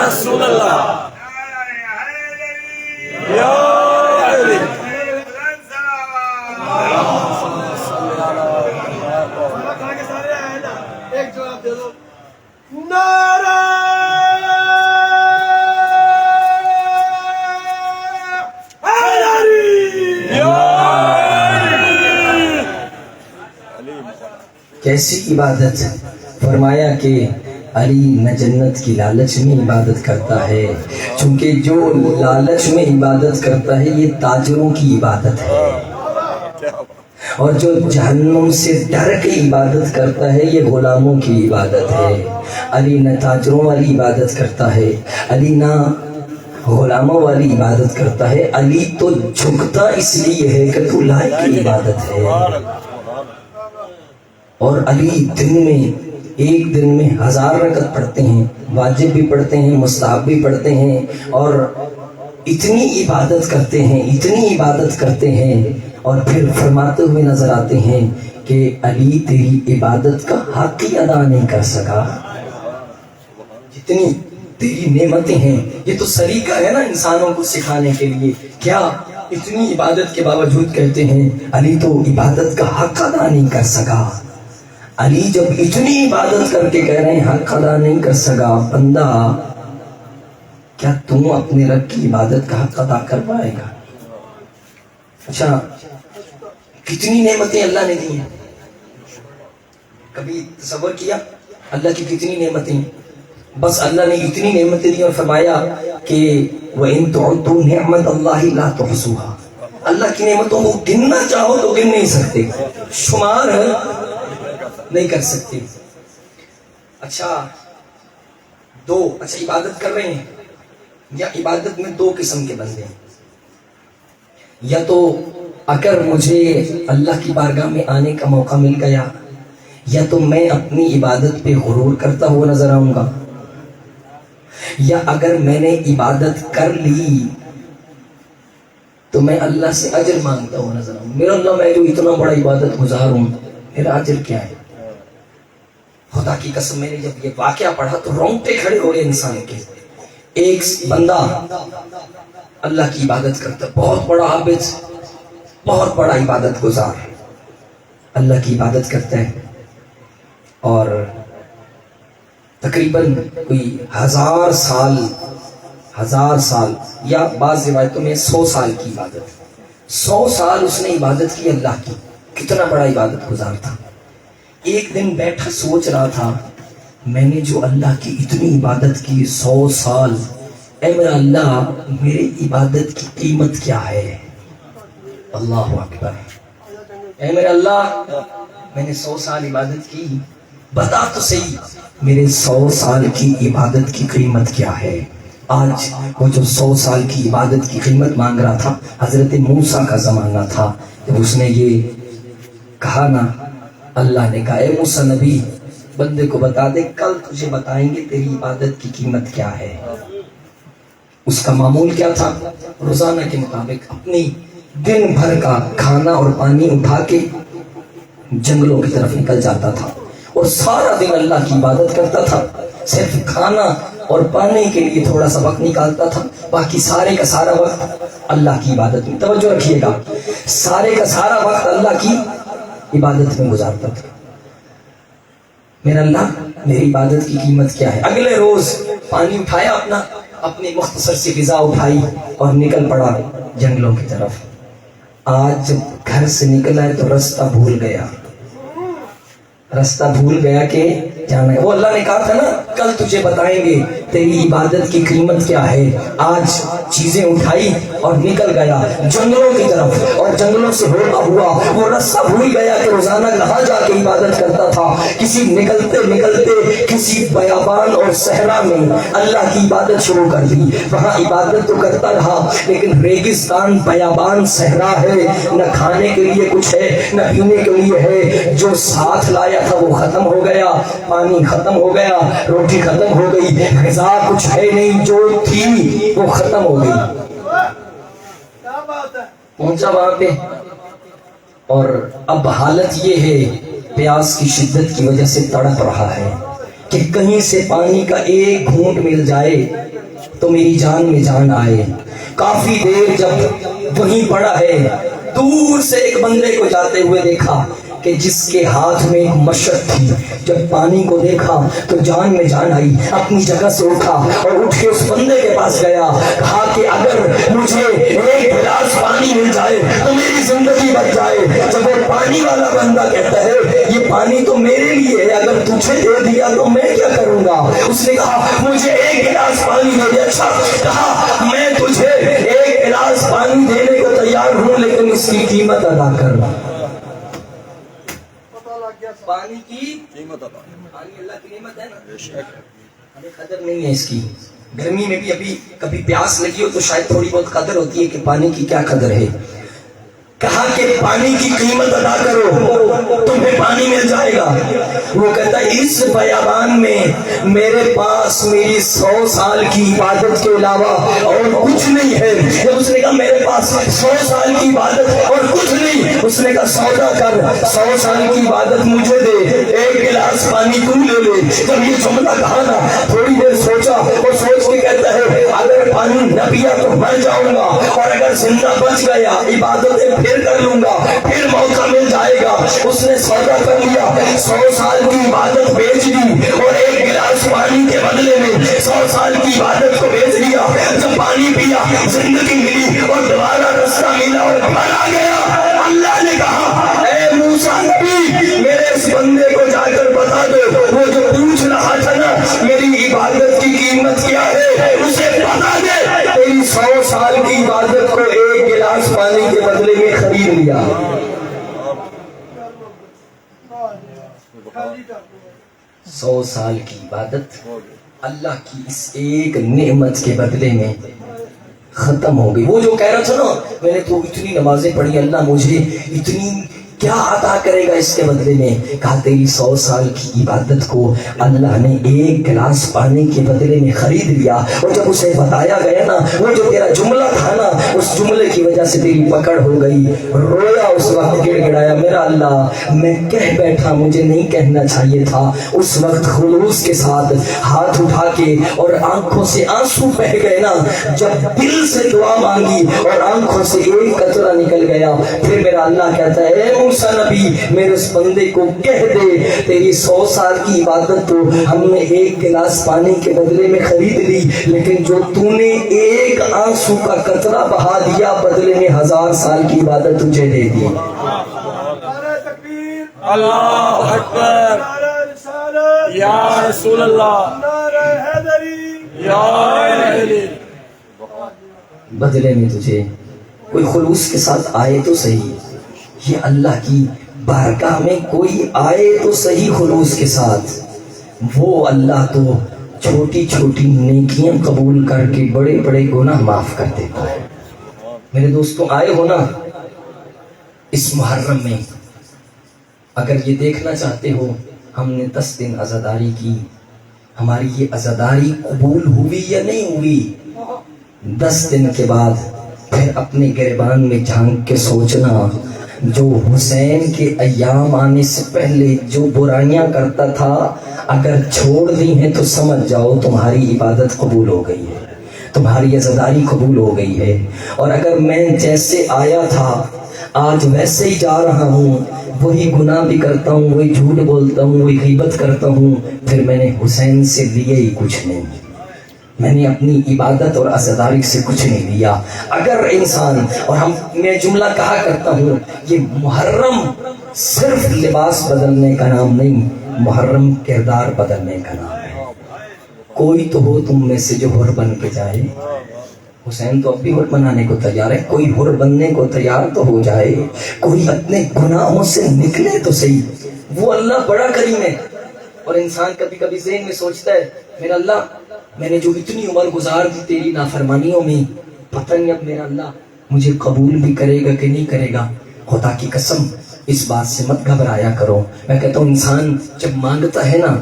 رسول اللہ یا علی ایک جواب دے دو نعرہ کیسی عبادت؟ فرمایا کہ علی نہ جنت کی لالچ میں عبادت کرتا ہے، چونکہ جو لالچ میں عبادت کرتا ہے یہ تاجروں کی عبادت ہے، اور جو جہنم سے ڈر کے عبادت کرتا ہے یہ غلاموں کی عبادت ہے۔ علی نہ تاجروں والی عبادت کرتا ہے، علی نہ غلاموں والی عبادت کرتا ہے، علی تو جھکتا اس لیے ہے کہ تو لائق کی عبادت ہے۔ اور علی دن میں ایک دن میں 1000 رکعت پڑھتے ہیں، واجب بھی پڑھتے ہیں، مستحب بھی پڑھتے ہیں، اور اتنی عبادت کرتے ہیں، اتنی عبادت کرتے ہیں، اور پھر فرماتے ہوئے نظر آتے ہیں کہ علی تیری عبادت کا حق ہی ادا نہیں کر سکا۔ جتنی تیری نعمتیں ہیں، یہ تو سلیقہ ہے نا انسانوں کو سکھانے کے لیے، کیا اتنی عبادت کے باوجود کہتے ہیں علی تو عبادت کا حق ادا نہیں کر سکا۔ علی جب اتنی عبادت کر کے کہہ رہے ہیں حق ادا نہیں کر سکا، بندہ کیا تم اپنے رب کی عبادت کا حق ادا کر پائے گا؟ اچھا، کتنی نعمتیں اللہ نے دی ہیں، کبھی تصور کیا اللہ کی کتنی نعمتیں؟ بس اللہ نے اتنی نعمتیں دی اور فرمایا کہ وَإِن تُعُدُّوا نِعْمَتَ اللَّهِ لَا تُحْصُوهَا، اللہ کی نعمتوں کو گننا چاہو تو گن نہیں سکتے، شمار نہیں کر سکتے۔ اچھا عبادت کر رہے ہیں، یا عبادت میں 2 قسم کے بندے ہیں، یا تو اگر مجھے اللہ کی بارگاہ میں آنے کا موقع مل گیا، یا تو میں اپنی عبادت پہ غرور کرتا ہوا نظر آؤں گا، یا اگر میں نے عبادت کر لی تو میں اللہ سے اجر مانگتا ہوا نظر آؤں، میرا اللہ میں جو اتنا بڑا عبادت گزار ہوں میرا اجر کیا ہے؟ خدا کی قسم میں نے جب یہ واقعہ پڑھا تو رونگٹے کھڑے ہو گئے انسان کے۔ ایک بندہ اللہ کی عبادت کرتا، بہت بڑا عابد، بہت بڑا عبادت گزار، اللہ کی عبادت کرتا ہے، اور تقریباً کوئی 1000 سال یا بعض روایتوں میں 100 سال کی عبادت، 100 سال اس نے عبادت کی اللہ کی، کتنا بڑا عبادت گزار تھا۔ ایک دن بیٹھا سوچ رہا تھا میں نے جو اللہ کی اتنی عبادت کی 100 سال، اے میرا اللہ میری عبادت کی قیمت کیا ہے؟ اللہ اکبر، اے میرا اللہ میں نے 100 سال عبادت کی، بتا تو صحیح میرے 100 سال کی عبادت کی قیمت کیا ہے؟ آج وہ جو 100 سال کی عبادت کی قیمت مانگ رہا تھا، حضرت موسیٰ کا زمانہ تھا، جب اس نے یہ کہا نا، اللہ نے کہا اے موسیٰ نبی بندے کو بتا دے، کل تجھے بتائیں گے تیری عبادت کی قیمت کیا ہے۔ اس کا معمول کیا تھا؟ روزانہ کے مطابق اپنی دن بھر کا کھانا اور پانی اٹھا کے جنگلوں کی طرف نکل جاتا تھا، اور سارا دن اللہ کی عبادت کرتا تھا، صرف کھانا اور پانی کے لیے تھوڑا سا وقت نکالتا تھا، باقی سارے کا سارا وقت اللہ کی عبادت میں، توجہ رکھیے گا، سارے کا سارا وقت اللہ کی عبادت میں گزارتا تھا۔ میرا اللہ میری عبادت کی قیمت کیا ہے؟ اگلے روز پانی اٹھایا، اپنی مختصر سی غذا اٹھائی اور نکل پڑا جنگلوں کی طرف۔ آج جب گھر سے نکلا ہے تو رستہ بھول گیا کہ جانا ہے۔ وہ اللہ نے کہا تھا نا کل تجھے بتائیں گے تیری عبادت کی قیمت کیا ہے، آج چیزیں اٹھائی اور نکل گیا جنگلوں کی طرف، اور جنگلوں سے ہوتا ہوا وہ رستہ بھول گیا کہ روزانہ کہاں جا کے عبادت کرتا تھا۔ کسی نکلتے کسی بیابان اور صحرا میں اللہ کی عبادت شروع کر دی، وہاں عبادت تو کرتا رہا، لیکن ریگستان بیابان صحرا ہے، نہ کھانے کے لیے کچھ ہے نہ پینے کے لیے ہے، جو ساتھ لایا تھا وہ ختم ہو گیا، پانی ختم ہو گیا، روٹی ختم ہو گئی، غذا کچھ ہے نہیں، جو تھی وہ ختم ہو گئی۔ پہنچا وہاں پہ، اور اب حالت یہ ہے پیاس کی شدت کی وجہ سے تڑپ رہا ہے، کہ کہیں سے پانی کا ایک گھونٹ مل جائے تو میری جان میں جان آئے. کافی دیر جب وہیں پڑا ہے، دور سے ایک بندے کو جاتے ہوئے دیکھا کہ جس کے ہاتھ میں ایک مشت تھی. جب پانی کو دیکھا تو جان میں جان آئی، اپنی جگہ سے اٹھا اور اٹھ کے اس بندے کے پاس گیا. کہا کہ اگر مجھے ایک گلاس پانی مل جائے تو میری زندگی بچ جائے. جب وہ پانی والا بندہ کہتا ہے یہ پانی تو میرے لیے ہے، اگر تجھے دے دیا تو میں کیا کروں گا؟ اس نے کہا مجھے ایک گلاس پانی دے دے. اچھا، کہا میں تجھے ایک گلاس پانی دینے کو تیار ہوں، لیکن اس کی قیمت ادا کر. پانی کی قیمت، پانی اللہ کی نعمت ہے نا، ہمیں قدر نہیں ہے اس کی. گرمی میں بھی ابھی کبھی پیاس لگی ہو تو شاید تھوڑی بہت قدر ہوتی ہے کہ پانی کی کیا قدر ہے. کہا کہ پانی کی قیمت ادا کرو، تمہیں پانی مل جائے گا. وہ کہتا ہے اس بیابان میں میرے پاس میری 100 سال کی عبادت کے علاوہ اور کچھ نہیں ہے. جب اس نے کہا میرے پاس 100 سال کی عبادت اور کچھ نہیں، اس نے کہا سودا کر، 100 سال کی عبادت مجھے دے، ایک گلاس پانی تو لے لے. جب یہ جملہ کہا نا، تھوڑی دیر سوچا اور سوچ کے کہتا ہے اگر پانی نہ پیا تو مر جاؤں گا، اور اگر زندہ بچ گیا عبادتیں پھر کر لوں گا، پھر موقع مل جائے گا. اس نے سودا کر لیا، 100 سال کی عبادت بیچ دی اور ایک گلاس پانی کے بدلے میں 100 سال کی عبادت کو بیچ دیا. جب پانی پیا زندگی ملی اور دوبارہ رستہ ملا اور گھر آ گیا. اللہ نے کہا اے موسیٰ نبی، میرے اس بندے کو جا کر بتا دو، وہ جو پوچھ رہا تھا نا میری عبادت کی قیمت کیا ہے، اسے بتا دے. تیری 100 سال کی عبادت کو ایک گلاس پانی کے بدلے میں خرید لیا. 100 سال کی عبادت اللہ کی اس ایک نعمت کے بدلے میں ختم ہو گئی. وہ جو کہہ رہا تھا نا میں نے تو اتنی نمازیں پڑھی، اللہ مجھے اتنی کیا عطا کرے گا اس کے بدلے میں؟ کہا تیری 100 سال کی عبادت کو اللہ نے ایک گلاس پانی کے بدلے میں خرید لیا. اور جب اسے بتایا گیا نا وہ جو تیرا جملہ تھا نا، اس جملے کی وجہ سے تیری پکڑ ہو گئی. رویا اس وقت، گڑ گڑایا میرا اللہ میں کہہ بیٹھا، مجھے نہیں کہنا چاہیے تھا. اس وقت خلوص کے ساتھ ہاتھ اٹھا کے اور آنکھوں سے آنسو بہہ گئے نا، جب دل سے دعا مانگی اور آنکھوں سے ایک قطرہ نکل گیا. پھر میرا اللہ کہتا ہے اے موسیٰ نبی، میرے اس بندے کو کہہ دے تیری 100 سال کی عبادت تو ہم نے ایک گلاس پانی کے بدلے میں خرید لی، لیکن جو تو نے ایک آنسو کا قطرہ بہا دیا بدلے میں 1000 سال کی عبادت تجھے دے دی. اللہ اکبر، یا رسول اللہ، یا علی. بدلے میں تجھے کوئی خلوص کے ساتھ آئے تو صحیح، یہ اللہ کی بارگاہ میں کوئی آئے تو صحیح خلوص کے ساتھ. وہ اللہ تو چھوٹی چھوٹی نیکیاں قبول کر کے بڑے بڑے گناہ معاف کر دیتا ہے. میرے دوستوں آئے ہو نا اس محرم میں، اگر یہ دیکھنا چاہتے ہو ہم نے 10 دن عزاداری کی، ہماری یہ عزاداری قبول ہوئی یا نہیں ہوئی. 10 دن کے بعد پھر اپنے گریبان میں جھانک کے سوچنا، جو حسین کے ایام آنے سے پہلے جو برائیاں کرتا تھا اگر چھوڑ دی ہیں تو سمجھ جاؤ تمہاری عبادت قبول ہو گئی ہے، تمہاری عزاداری قبول ہو گئی ہے. اور اگر میں جیسے آیا تھا آج ویسے ہی جا رہا ہوں، وہی گناہ بھی کرتا ہوں، وہی جھوٹ بولتا ہوں، وہی غیبت کرتا ہوں، پھر میں نے حسین سے لیے ہی کچھ نہیں، میں نے اپنی عبادت اور عزاداری سے کچھ نہیں لیا. اگر انسان، اور میں جملہ کہا کرتا ہوں یہ محرم صرف لباس بدلنے کا نام نہیں، محرم کردار بدلنے کا نام ہے. کوئی تو ہو تم میں سے جو حر بن کے جائے. حسین تو اب بھی حر بنانے کو تیار ہے، کوئی حر بننے کو تیار تو ہو جائے، کوئی اپنے گناہوں سے نکلے تو صحیح. وہ اللہ بڑا کریم ہے. اور انسان کبھی کبھی ذہن میں سوچتا ہے میرا اللہ میں نے جو اتنی عمر گزار دی تیری نافرمانیوں میں، پتہ نہیں اب میرا اللہ مجھے قبول بھی کرے گا کہ نہیں کرے گا. خدا کی قسم اس بات سے مت گھبرایا کرو. میں کہتا ہوں انسان جب مانگتا ہے نا،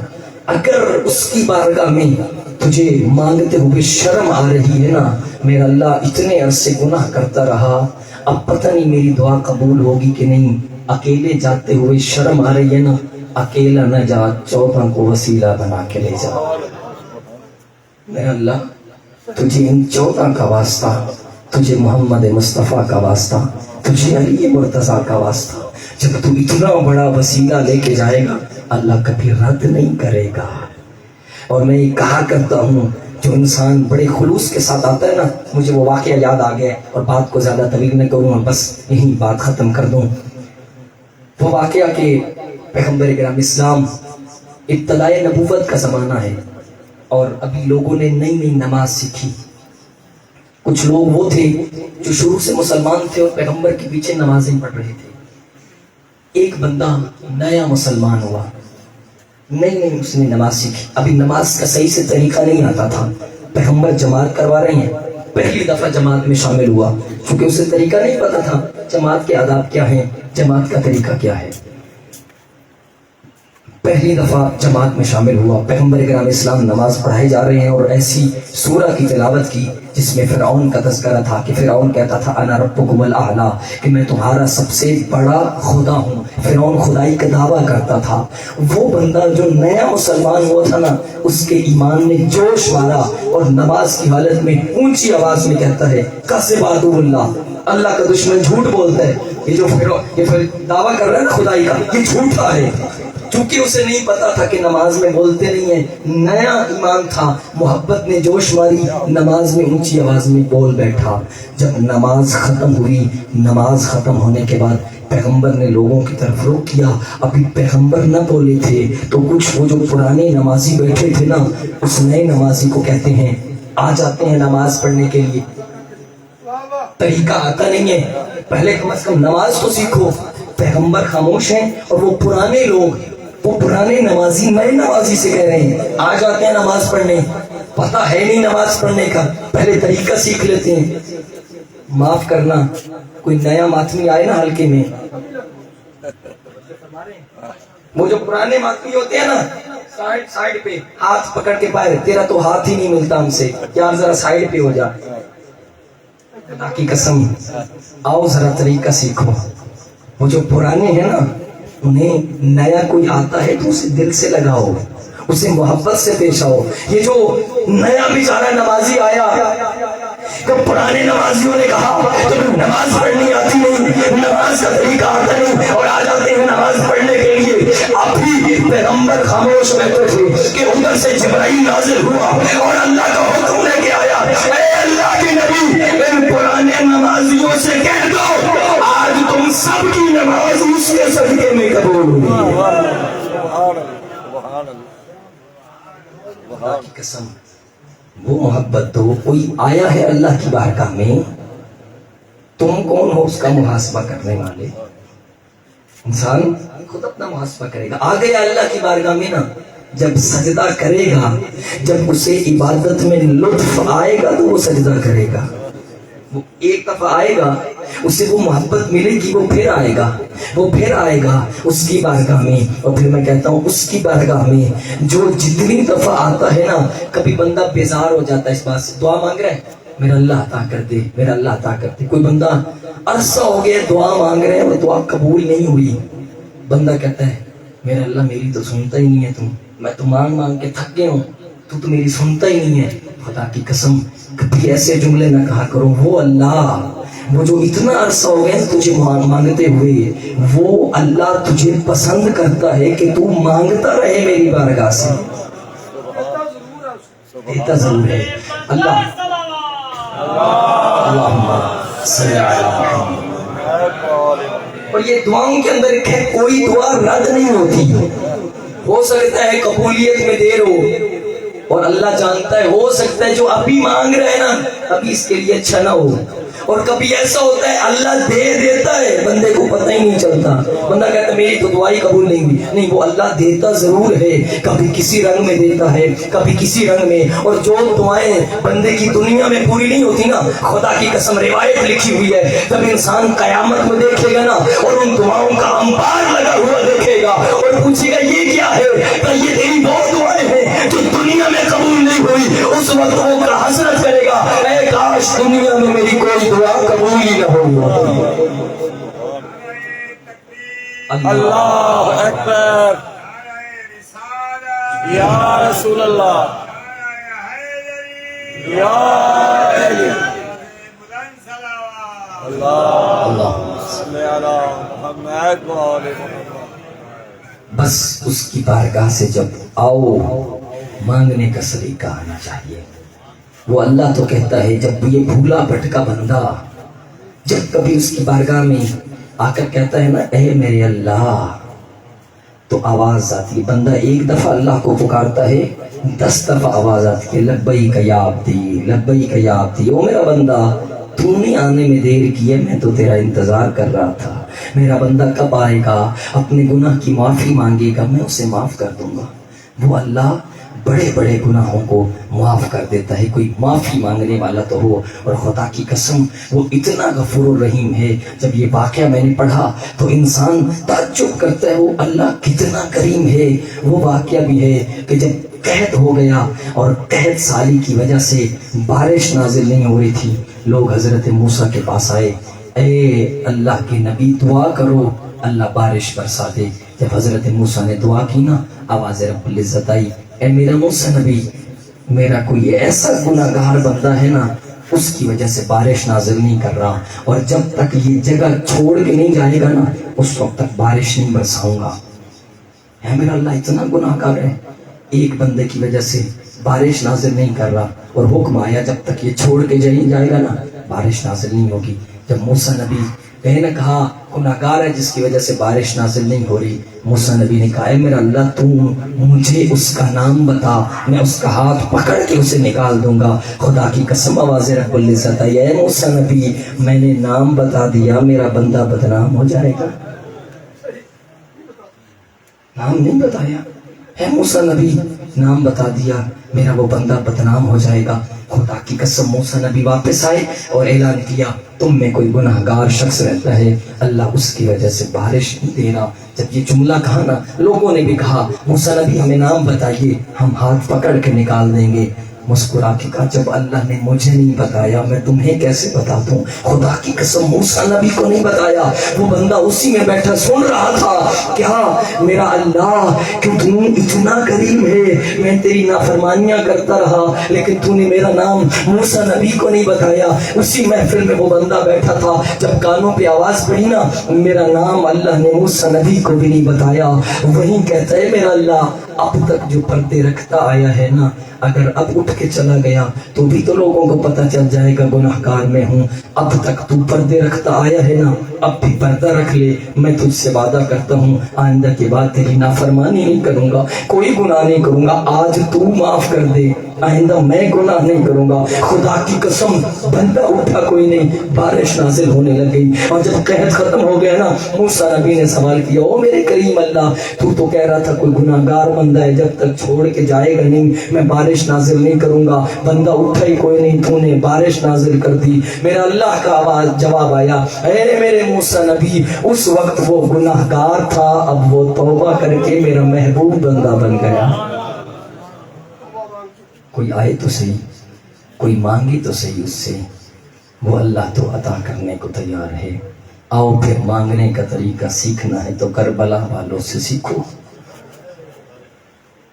اگر اس کی بارگاہ میں تجھے مانگتے ہوئے شرم آ رہی ہے نا، میرا اللہ اتنے عرصے گناہ کرتا رہا، اب پتہ نہیں میری دعا قبول ہوگی کہ نہیں، اکیلے جاتے ہوئے شرم آ رہی ہے نا، اکیلا نہ جا، 14 کو وسیلہ بنا کے لے جا۔ میرے اللہ تجھے ان 14 کا واسطہ، تجھے محمد مصطفیٰ کا واسطہ، تجھے علی مرتضیٰ کا واسطہ، جب تو اتنا بڑا وسیلہ لے کے جائے گا اللہ کبھی رد نہیں کرے گا۔ اور میں یہ کہا کرتا ہوں، جو انسان بڑے خلوص کے ساتھ آتا ہے نا، مجھے وہ واقعہ یاد آ گیا اور بات کو زیادہ طویل نہیں کروں گا، بس یہی بات ختم کر دوں۔ وہ واقعہ کہ پیغمبر کرام اسلام ابتدائے نبوت کا زمانہ ہے اور ابھی لوگوں نے نئی نئی نماز سیکھی۔ کچھ لوگ وہ تھے جو شروع سے مسلمان تھے اور پیغمبر کے پیچھے نمازیں پڑھ رہے تھے۔ ایک بندہ نیا مسلمان ہوا، نئی اس نے نماز سیکھی، ابھی نماز کا صحیح سے طریقہ نہیں آتا تھا۔ پیغمبر جماعت کروا رہے ہیں، پہلی دفعہ جماعت میں شامل ہوا، کیونکہ اسے طریقہ نہیں پتا تھا جماعت کے آداب کیا ہیں، جماعت کا طریقہ کیا ہے۔ پہلی دفعہ جماعت میں شامل ہوا، پیغمبر کرام اسلام نماز پڑھائے جا رہے ہیں اور ایسی سورہ کی تلاوت کی جس میں فرعون کا تذکرہ تھا کہ فرعون کہتا تھا انا ربکم الاعلی، کہ میں تمہارا سب سے بڑا خدا ہوں۔ فرعون خدائی کا دعویٰ کرتا تھا۔ وہ بندہ جو نیا مسلمان ہوا تھا نا، اس کے ایمان نے جوش مارا اور نماز کی حالت میں اونچی آواز میں کہتا ہے کذب عدو اللہ، اللہ کا دشمن جھوٹ بولتا ہے، یہ جو دعویٰ کر رہا ہے نا خدائی کا، یہ جھوٹا ہے۔ چونکہ اسے نہیں پتا تھا کہ نماز میں بولتے نہیں ہیں، نیا ایمان تھا، محبت نے جوش ماری، نماز میں اونچی آواز میں بول بیٹھا۔ جب نماز ختم ہوئی، نماز ختم ہونے کے بعد پیغمبر نے لوگوں کی طرف رخ کیا، ابھی پیغمبر نہ بولے تھے تو کچھ وہ جو پرانے نمازی بیٹھے تھے نا، اس نئے نمازی کو کہتے ہیں آ جاتے ہیں نماز پڑھنے کے لیے، طریقہ آتا نہیں ہے، پہلے کم از کم نماز تو سیکھو۔ پیغمبر خاموش ہیں اور وہ پرانے لوگ، وہ پرانے نمازی نئے نمازی سے کہہ رہے ہیں آ جاتے ہیں نماز پڑھنے، پتہ ہے نہیں نماز پڑھنے کا، پہلے طریقہ سیکھ لیتے ہیں۔ معاف کرنا، کوئی نیا ماتمی آئے نا حلقے میں، وہ جو پرانے ماتمی ہوتے ہیں نا، سائیڈ پہ ہاتھ پکڑ کے پائے، تیرا تو ہاتھ ہی نہیں ملتا ہم سے، یار ذرا سائیڈ پہ ہو جا، خدا کی قسم آؤ ذرا طریقہ سیکھو۔ وہ جو پرانے ہیں نا، انہیں نیا کوئی آتا ہے تو اسے دل سے لگاؤ، اسے محبت سے پیش آؤ۔ یہ جو نیا بیچارہ نمازی آیا، کہ پرانے نمازیوں نے کہا تمہیں نماز پڑھنی آتی نہیں، نماز کا طریقہ آتا نہیں اور آ جاتے ہیں نماز پڑھنے کے لیے۔ ابھی پیغمبر خاموش بیٹھے تھے کہ ادھر سے جبرائیل نازل ہوا اور اللہ کا حکم لے کے آیا، اے اللہ کے نبی ان پرانے نمازیوں سے کہہ دو آج تم سب کی نماز اس کے صدقے میں قبول ہوئی۔ خدا کی قسم وہ محبت دو۔ کوئی آیا ہے اللہ کی بارگاہ میں، تم کون ہو اس کا محاسبہ کرنے والے؟ انسان خود اپنا محاسبہ کرے گا۔ آ گیا اللہ کی بارگاہ میں نا، جب سجدہ کرے گا، جب اسے عبادت میں لطف آئے گا تو وہ سجدہ کرے گا۔ وہ ایک دفعہ آئے گا، اسے وہ محبت ملے گی، وہ پھر آئے گا، وہ پھر آئے گا اس کی بارگاہ میں۔ اور پھر میں کہتا ہوں اس کی بارگاہ میں جو جتنی دفعہ آتا ہے نا، کبھی بندہ بیزار ہو جاتا ہے اس بات سے، دعا مانگ رہا ہے میرا اللہ عطا کر دے، میرا اللہ عطا کر دے۔ کوئی بندہ عرصہ ہو گیا دعا مانگ رہے ہیں اور دعا قبول نہیں ہوئی، بندہ کہتا ہے میرا اللہ میری تو سنتا ہی نہیں ہے، میں تو مانگ مانگ کے تھک گیا ہوں، تو میری سنتا ہی نہیں ہے۔ خدا کی قسم کبھی ایسے جملے نہ کہا کرو، وہ اللہ وہ جو اتنا عرصہ ہو گیا تجھے مانگتے ہوئے، وہ اللہ تجھے پسند کرتا ہے کہ تو مانگتا رہے میری بارگاہ سے، دیتا ضرور ہے۔ اللہم صلی علی محمد۔ اور یہ دعاؤں کے اندر ایک ہے، کوئی دعا رد نہیں ہوتی، ہو سکتا ہے قبولیت میں دیر ہو اور اللہ جانتا ہے، ہو سکتا ہے جو ابھی مانگ رہے ہیں نا ابھی اس کے لیے اچھا نہ ہو، اور کبھی ایسا ہوتا ہے اللہ دے دیتا ہے بندے کو پتہ ہی نہیں چلتا، بندہ کہتا ہے میری تو دعائی قبول نہیں ہوئی، نہیں وہ اللہ دیتا ضرور ہے، کبھی کسی رنگ میں دیتا ہے کبھی کسی رنگ میں۔ اور جو دعائیں بندے کی دنیا میں پوری نہیں ہوتی نا، خدا کی قسم روایت لکھی ہوئی ہے جب انسان قیامت میں دیکھے گا نا اور ان دعاؤں کا انبار لگا ہوا دیکھے گا اور پوچھے گا یہ کیا ہے، کہ یہ تیری وہ دعائیں ہیں جو دنیا میں قبول نہیں ہوئی، اس وقت وہ حسرت کرے گا اے کاش دنیا میں میری کوئی دعا قبول ہی نہ ہوئی۔ اللہ اکبر۔ یا رسول اللہ یا علی اللہ صلی علی محمد و آل محمد۔ بس اس کی بارگاہ سے جب آؤ مانگنے کا سلیقہ آنا چاہیے۔ وہ اللہ تو کہتا ہے جب یہ بھولا بھٹکا بندہ جب کبھی اس کی بارگاہ میں آ کر کہتا ہے نا اے میرے اللہ، تو آواز آتی ہے۔ بندہ ایک دفعہ اللہ کو پکارتا ہے 10 دفعہ آواز آتی ہے لبیک یا عبدی لبیک یا عبدی۔ او میرا بندہ تو نے آنے میں دیر کی ہے، میں تو تیرا انتظار کر رہا تھا۔ میرا بندہ کب آئے گا، اپنے گناہ کی معافی مانگے گا، میں اسے معاف کر دوں گا۔ وہ اللہ بڑے بڑے گناہوں کو معاف کر دیتا ہے، کوئی معافی مانگنے والا تو ہو۔ اور خدا کی قسم وہ اتنا غفور الرحیم ہے، جب یہ واقعہ میں نے پڑھا تو انسان تعجب کرتا ہے وہ اللہ کتنا کریم ہے۔ وہ واقعہ بھی ہے کہ جب قحط ہو گیا اور قحط سالی کی وجہ سے بارش نازل نہیں ہو رہی تھی، لوگ حضرت موسیٰ کے پاس آئے، اے اللہ کے نبی دعا کرو اللہ بارش برسا دے۔ جب حضرت موسیٰ نے دعا کی نا، آواز رب العزت آئی، اے میرا موسیٰ نبی، میرا کوئی ایسا گناہ گار بندہ ہے نا اس کی وجہ سے بارش نازل نہیں کر رہا، اور جب تک یہ جگہ چھوڑ کے نہیں جائے گا نا اس وقت تک بارش نہیں برساؤں گا۔ اے میرا اللہ اتنا گناہ گار ہے، ایک بندے کی وجہ سے بارش نازل نہیں کر رہا، اور حکم آیا جب تک یہ چھوڑ کے جائے گا نا بارش نازل نہیں ہوگی۔ جب موسیٰ نبی نے کہا گناہ گار ہے جس کی وجہ سے بارش نازل نہیں ہو رہی، موسیٰ نبی نے کہا اے میرا اللہ تو مجھے اس کا نام بتا، میں اس کا ہاتھ پکڑ کے اسے نکال دوں گا۔ خدا کی قسم آواز رب العزت آئی، اے موسیٰ نبی میں نے نام بتا دیا، میرا بندہ بدنام ہو جائے گا؟ نام نہیں بتایا، اے موسیٰ نبی نام بتا دیا، میرا وہ بندہ بدنام ہو جائے گا۔ خدا کی قسم موسیٰ نبی واپس آئے اور اعلان کیا تم میں کوئی گناہ گار شخص رہتا ہے، اللہ اس کی وجہ سے بارش نہیں دے رہا۔ جب یہ جملہ کہا نا لوگوں نے بھی کہا موسیٰ نبی ہمیں نام بتائیے ہم ہاتھ پکڑ کے نکال دیں گے۔ مسکرا کے کہا جب اللہ نے مجھے نہیں بتایا میں تمہیں کیسے بتا دوں؟ خدا کی قسم موسیٰ نبی کو نہیں بتایا، وہ بندہ اسی میں بیٹھا سن رہا تھا کیا میرا اللہ کہ تو اتنا کریم ہے، میں تیری نافرمانیاں کرتا رہا لیکن تو نے میرا نام موسیٰ نبی کو نہیں بتایا۔ اسی محفل میں وہ بندہ بیٹھا تھا، جب کانوں پہ آواز پڑی نا میرا نام اللہ نے موسیٰ نبی کو بھی نہیں بتایا، وہیں کہتا ہے میرا اللہ اب تک جو پردے رکھتا آیا ہے نا، اگر اب اٹھ کے چلا گیا تو بھی تو لوگوں کو پتہ چل جائے گا گناہ گار میں ہوں۔ اب تک تو پردے رکھتا آیا ہے نا، اب بھی پردہ رکھ لے، میں تجھ سے وعدہ کرتا ہوں آئندہ کے بعد تیری نافرمانی نہیں کروں گا، کوئی گناہ نہیں کروں گا، آج تو معاف کر دے، آئندہ میں گناہ نہیں کروں گا۔ خدا کی قسم بندہ اٹھا کوئی نہیں، بارش نازل ہونے لگ گئی، اور جب قحط ختم ہو گیا نا موسیٰ نبی نے سوال کیا او میرے کریم اللہ تو کہہ رہا تھا کوئی گناہ گار بندہ ہے جب تک چھوڑ کے جائے گا نہیں میں بارش نازل نہیں کروں گا، بندہ اٹھا ہی کوئی نہیں، تو نے بارش نازل کر دی۔ میرا اللہ کا آواز جواب آیا اے میرے موسیٰ نبی اس وقت وہ گناہ گار تھا، اب وہ توبہ کر کے میرا محبوب بندہ بن گیا۔ کوئی آئے تو صحیح، کوئی مانگے تو صحیح اس سے، وہ اللہ تو عطا کرنے کو تیار ہے۔ آؤ پھر مانگنے کا طریقہ سیکھنا ہے تو کربلا والوں سے سیکھو۔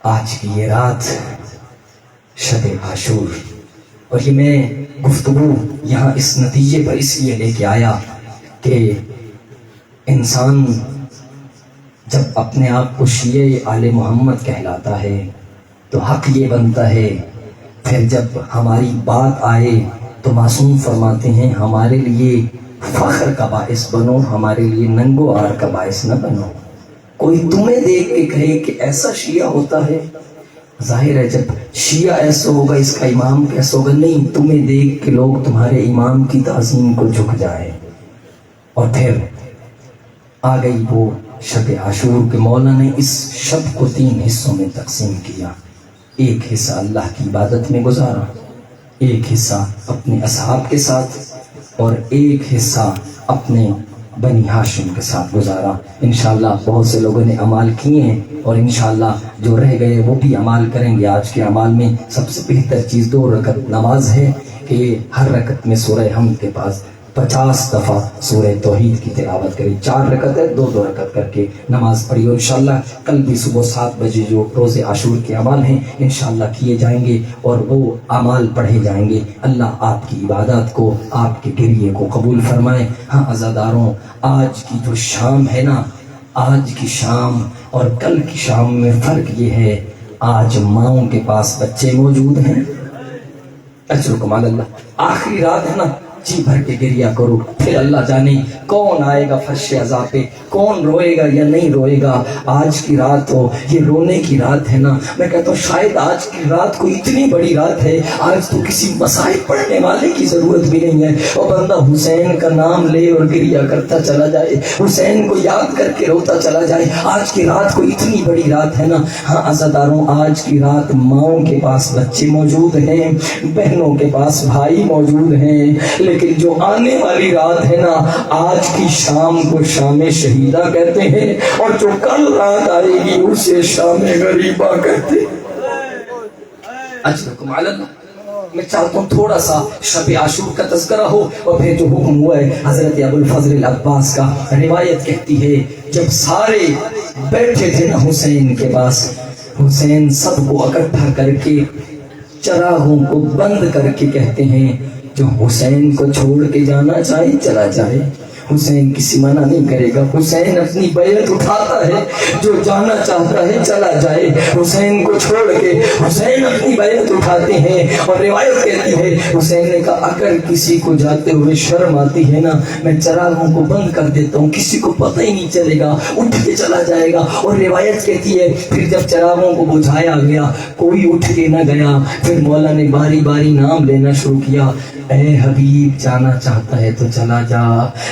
آج کی یہ رات شب عاشور، اور یہ میں گفتگو یہاں اس نتیجے پر اس لیے لے کے آیا کہ انسان جب اپنے آپ کو شیعہ آل محمد کہلاتا ہے تو حق یہ بنتا ہے پھر جب ہماری بات آئے تو معصوم فرماتے ہیں ہمارے لیے فخر کا باعث بنو، ہمارے لیے ننگو آر کا باعث نہ بنو۔ کوئی تمہیں دیکھ کے کہے کہ ایسا شیعہ ہوتا ہے، ظاہر ہے جب شیعہ ایسا ہوگا اس کا امام کیسا ہوگا، نہیں تمہیں دیکھ کے لوگ تمہارے امام کی تعظیم کو جھک جائے۔ اور پھر آ گئی وہ شب عاشور کے مولا نے اس شب کو 3 حصوں میں تقسیم کیا، ایک حصہ اللہ کی عبادت میں گزارا، ایک حصہ اپنے اصحاب کے ساتھ، اور ایک حصہ اپنے بنی ہاشم کے ساتھ گزارا۔ انشاءاللہ بہت سے لوگوں نے عمال کیے ہیں اور انشاءاللہ جو رہ گئے وہ بھی عمال کریں گے۔ آج کے عمال میں سب سے بہتر چیز 2 رکعت نماز ہے کہ ہر رکعت میں سورہ حمد کے پاس 50 دفعہ سورہ توحید کی تلاوت کریں. 4 رکعت ہے، 2 رکعت کر کے نماز پڑھی. اور انشاءاللہ کل بھی صبح 7 بجے جو روز عاشور کے اعمال ہیں انشاءاللہ کیے جائیں گے اور وہ اعمال پڑھے جائیں گے. اللہ آپ کی عبادات کو، آپ کے گریے کو قبول فرمائے. ہاں عزاداروں، آج کی جو شام ہے نا، آج کی شام اور کل کی شام میں فرق یہ ہے، آج ماؤں کے پاس بچے موجود ہیں. اجرکم علی اللہ. آخری رات ہے نا، جی بھر کے گریا کرو، پھر اللہ جانے کون آئے گا فرش عذاب پہ، کون روئے گا یا نہیں روئے گا. آج کی رات ہو، یہ رونے کی رات ہے نا. میں کہتا ہوں شاید آج کی رات کوئی اتنی بڑی رات ہے، آج تو کسی مصائب پڑھنے والے کی ضرورت بھی نہیں ہے. اور بندہ حسین کا نام لے اور گریا کرتا چلا جائے، حسین کو یاد کر کے روتا چلا جائے. آج کی رات کوئی اتنی بڑی رات ہے نا. ہاں عزاداروں، آج کی رات ماؤں کے پاس بچے موجود ہیں، بہنوں کے پاس بھائی موجود ہیں، لیکن جو آنے والی رات ہے نا، آج کی شام کو شام شہیدہ کہتے ہیں، اور جو کل رات آئے گی اسے شام غریبہ کہتے ہیں. اجرکم علی اللہ. میں چاہتا ہوں تھوڑا سا شب عاشور کا تذکرہ ہو اور پھر جو حکم ہوا ہے حضرت ابو الفضل العباس کا. روایت کہتی ہے جب سارے بیٹھے تھے نا حسین کے پاس، حسین سب کو اکٹھا کر کے چراغوں کو بند کر کے کہتے ہیں جو حسین کو چھوڑ کے جانا چاہے چلا جائے. حسین کسی منع نہیں کرے گا. حسین اپنی بیعت اٹھاتا ہے، جو جانا چاہتا ہے چلا جائے. حسین کو چھوڑ کے حسین اپنی بیعت اٹھاتے ہیں. اور روایت کہتی ہے حسین نے کہا اگر کسی کو جاتے ہوئے شرم آتی ہے نا، میں چراغوں کو بند کر دیتا ہوں، کسی کو پتہ ہی نہیں چلے گا، اٹھ کے چلا جائے گا. اور روایت کہتی ہے پھر جب چراغوں کو بجھایا گیا کوئی اٹھ کے نہ گیا. پھر مولا نے باری باری نام لینا شروع کیا. اے حبیب جانا چاہتا ہے تو چلا جا،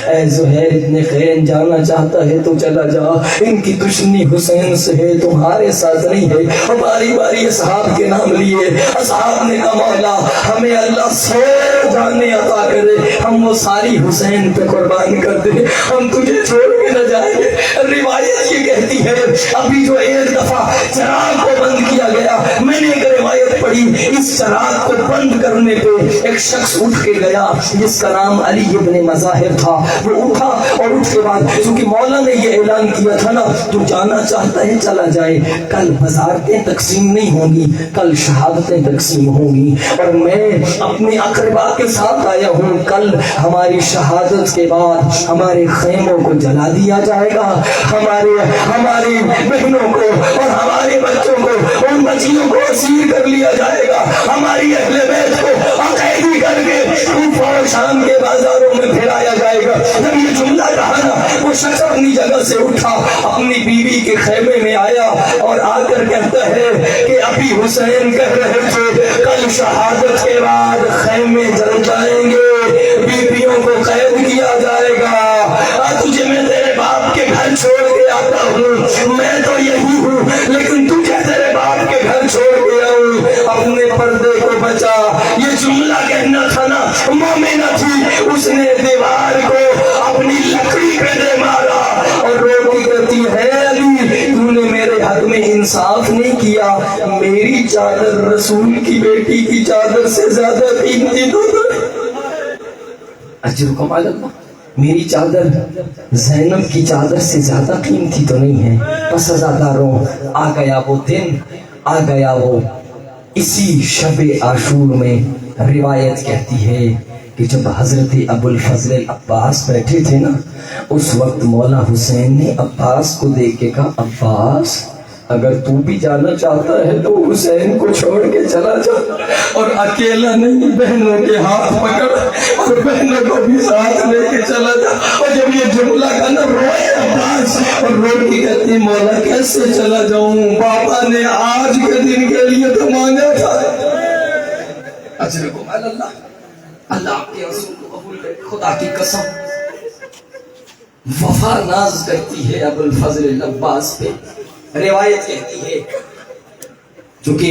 اے زہیر ابن خین جانا چاہتا ہے تو چلا جا، ان کی دشمنی حسین سے ہے تمہارے ساتھ نہیں ہے. اور باری باری اصحاب کے نام لیے. اصحاب نے کہا مولا ہمیں اللہ 100 جانیں عطا کرے، ہم وہ ساری حسین پہ قربان کر دیں، ہم تجھے چھوڑ کے نہ جائیں گے. روایت یہ کہتی ہے ابھی جو ایک دفعہ چراغ کو بند کیا گیا، میں نے ایک روایت پڑھی، اس چراغ کو بند کرنے پہ ایک شخص اٹھ کے گیا جس کا نام علی ابن مظاہر تھا. وہ اٹھا اور اٹھ کے بعد چونکہ مولا نے یہ اعلان کیا تھا نا تو جانا چاہتا ہے چلا جائے، کل وزارتیں تقسیم نہیں ہوں گی، کل شہادتیں تقسیم ہوں گی، اور میں اپنے اقربا کے ساتھ آیا ہوں. کل ہماری شہادت کے بعد ہمارے خیموں کو جلا دیا جائے گا، ہماری بہنوں کو اور ہمارے بچوں کو، ان بچیوں کو اسیر کر لیا جائے گا، ہماری اہل بیت کو قیدی کر کے کوفہ اور شام کے بازاروں میں پھیلایا جائے گا. جب یہ جملہ کہا نا، وہ شخص اپنی جگہ سے اٹھا، اپنی بیوی کے خیمے میں آیا اور آ کر کہتا ہے کہ ابھی حسین کہہ رہے تھے کل شہادت کے بعد خیمے جل جائیں گے، بیویوں کو قید کیا جائے گا. تجھے میں تیرے باپ کے گھر چھوڑ کے آتا ہوں، میں تو یہی ہوں، لیکن تجھے تیرے باپ کے گھر چھوڑ کے آؤں، اپنے پردے کو بچا. یہ جملہ کہنا تھا نا، مومنہ تھی، اس نے دیوار کو اپنی لکڑی پہ دے مارا اور روتی کہتی ہے علی تو نے میرے حق میں انصاف نہیں کیا، میری چادر رسول کی بیٹی کی چادر سے زیادہ قیمتی تو اجرکم علی اللہ. میری چادر زینب کی چادر سے زیادہ قیمتی تو نہیں ہے. بس عزاداروں، آ گیا وہ دن، آ گیا وہ. اسی شب عاشور میں روایت کہتی ہے کہ جب حضرت ابو الفضل العباس بیٹھے تھے نا، اس وقت مولا حسین نے عباس کو دیکھ کے کہا عباس اگر تو بھی جانا چاہتا ہے تو حسین کو چھوڑ کے چلا جا، اور اکیلا نہیں، بہنوں کے ہاتھ پکڑ اور بہنوں کو بھی ساتھ لے کے چلا جا. اور جب یہ جملہ کا نا روئے عباس اور رو کے کہتی مولا کیسے چلا جاؤں، پاپا نے آج کے دن کے لیے تو مانگا تھا. اجرکم علی اللہ. اللہ آپ کے رسول کو قبول کرے. خدا کی قسم وفا ناز کرتی ہے ابو الفضل العباس پہ. روایت کہتی ہے چونکہ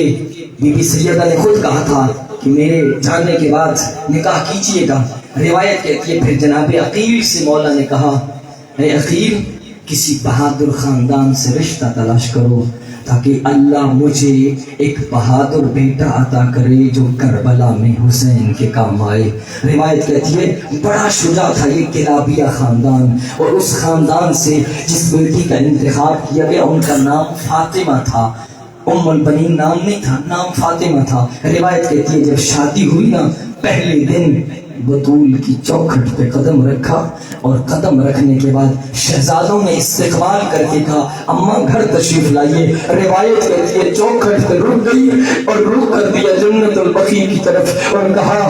بی بی سیدہ نے خود کہا تھا کہ میرے جانے کے بعد نکاح کیجیے گا. روایت کہتی ہے پھر جناب عقیل سے مولا نے کہا اے عقیل کسی بہادر خاندان سے رشتہ تلاش کرو. تاکہ اللہ مجھے ایک بہادر بیٹا عطا کرے جو کربلا میں حسین کے کام آئے۔ روایت کہتی ہے بڑا شجاع تھا یہ کلابیہ خاندان، اور اس خاندان سے جس بیٹی کا انتخاب کیا گیا ان کا نام فاطمہ تھا، ام البنین نام نہیں تھا، نام فاطمہ تھا۔ روایت کہتی ہے جب شادی ہوئی نا، پہلے دن بطول کی چوکھٹ پہ قدم رکھا، اور قدم رکھنے کے بعد شہزادوں نے استقبال کر کے کہا اماں گھر تشریف لائیے۔ روایت کہتی ہے چوکھٹ پہ رک گئی اور رک کر دیا جنت البقیع کی طرف، اور کہا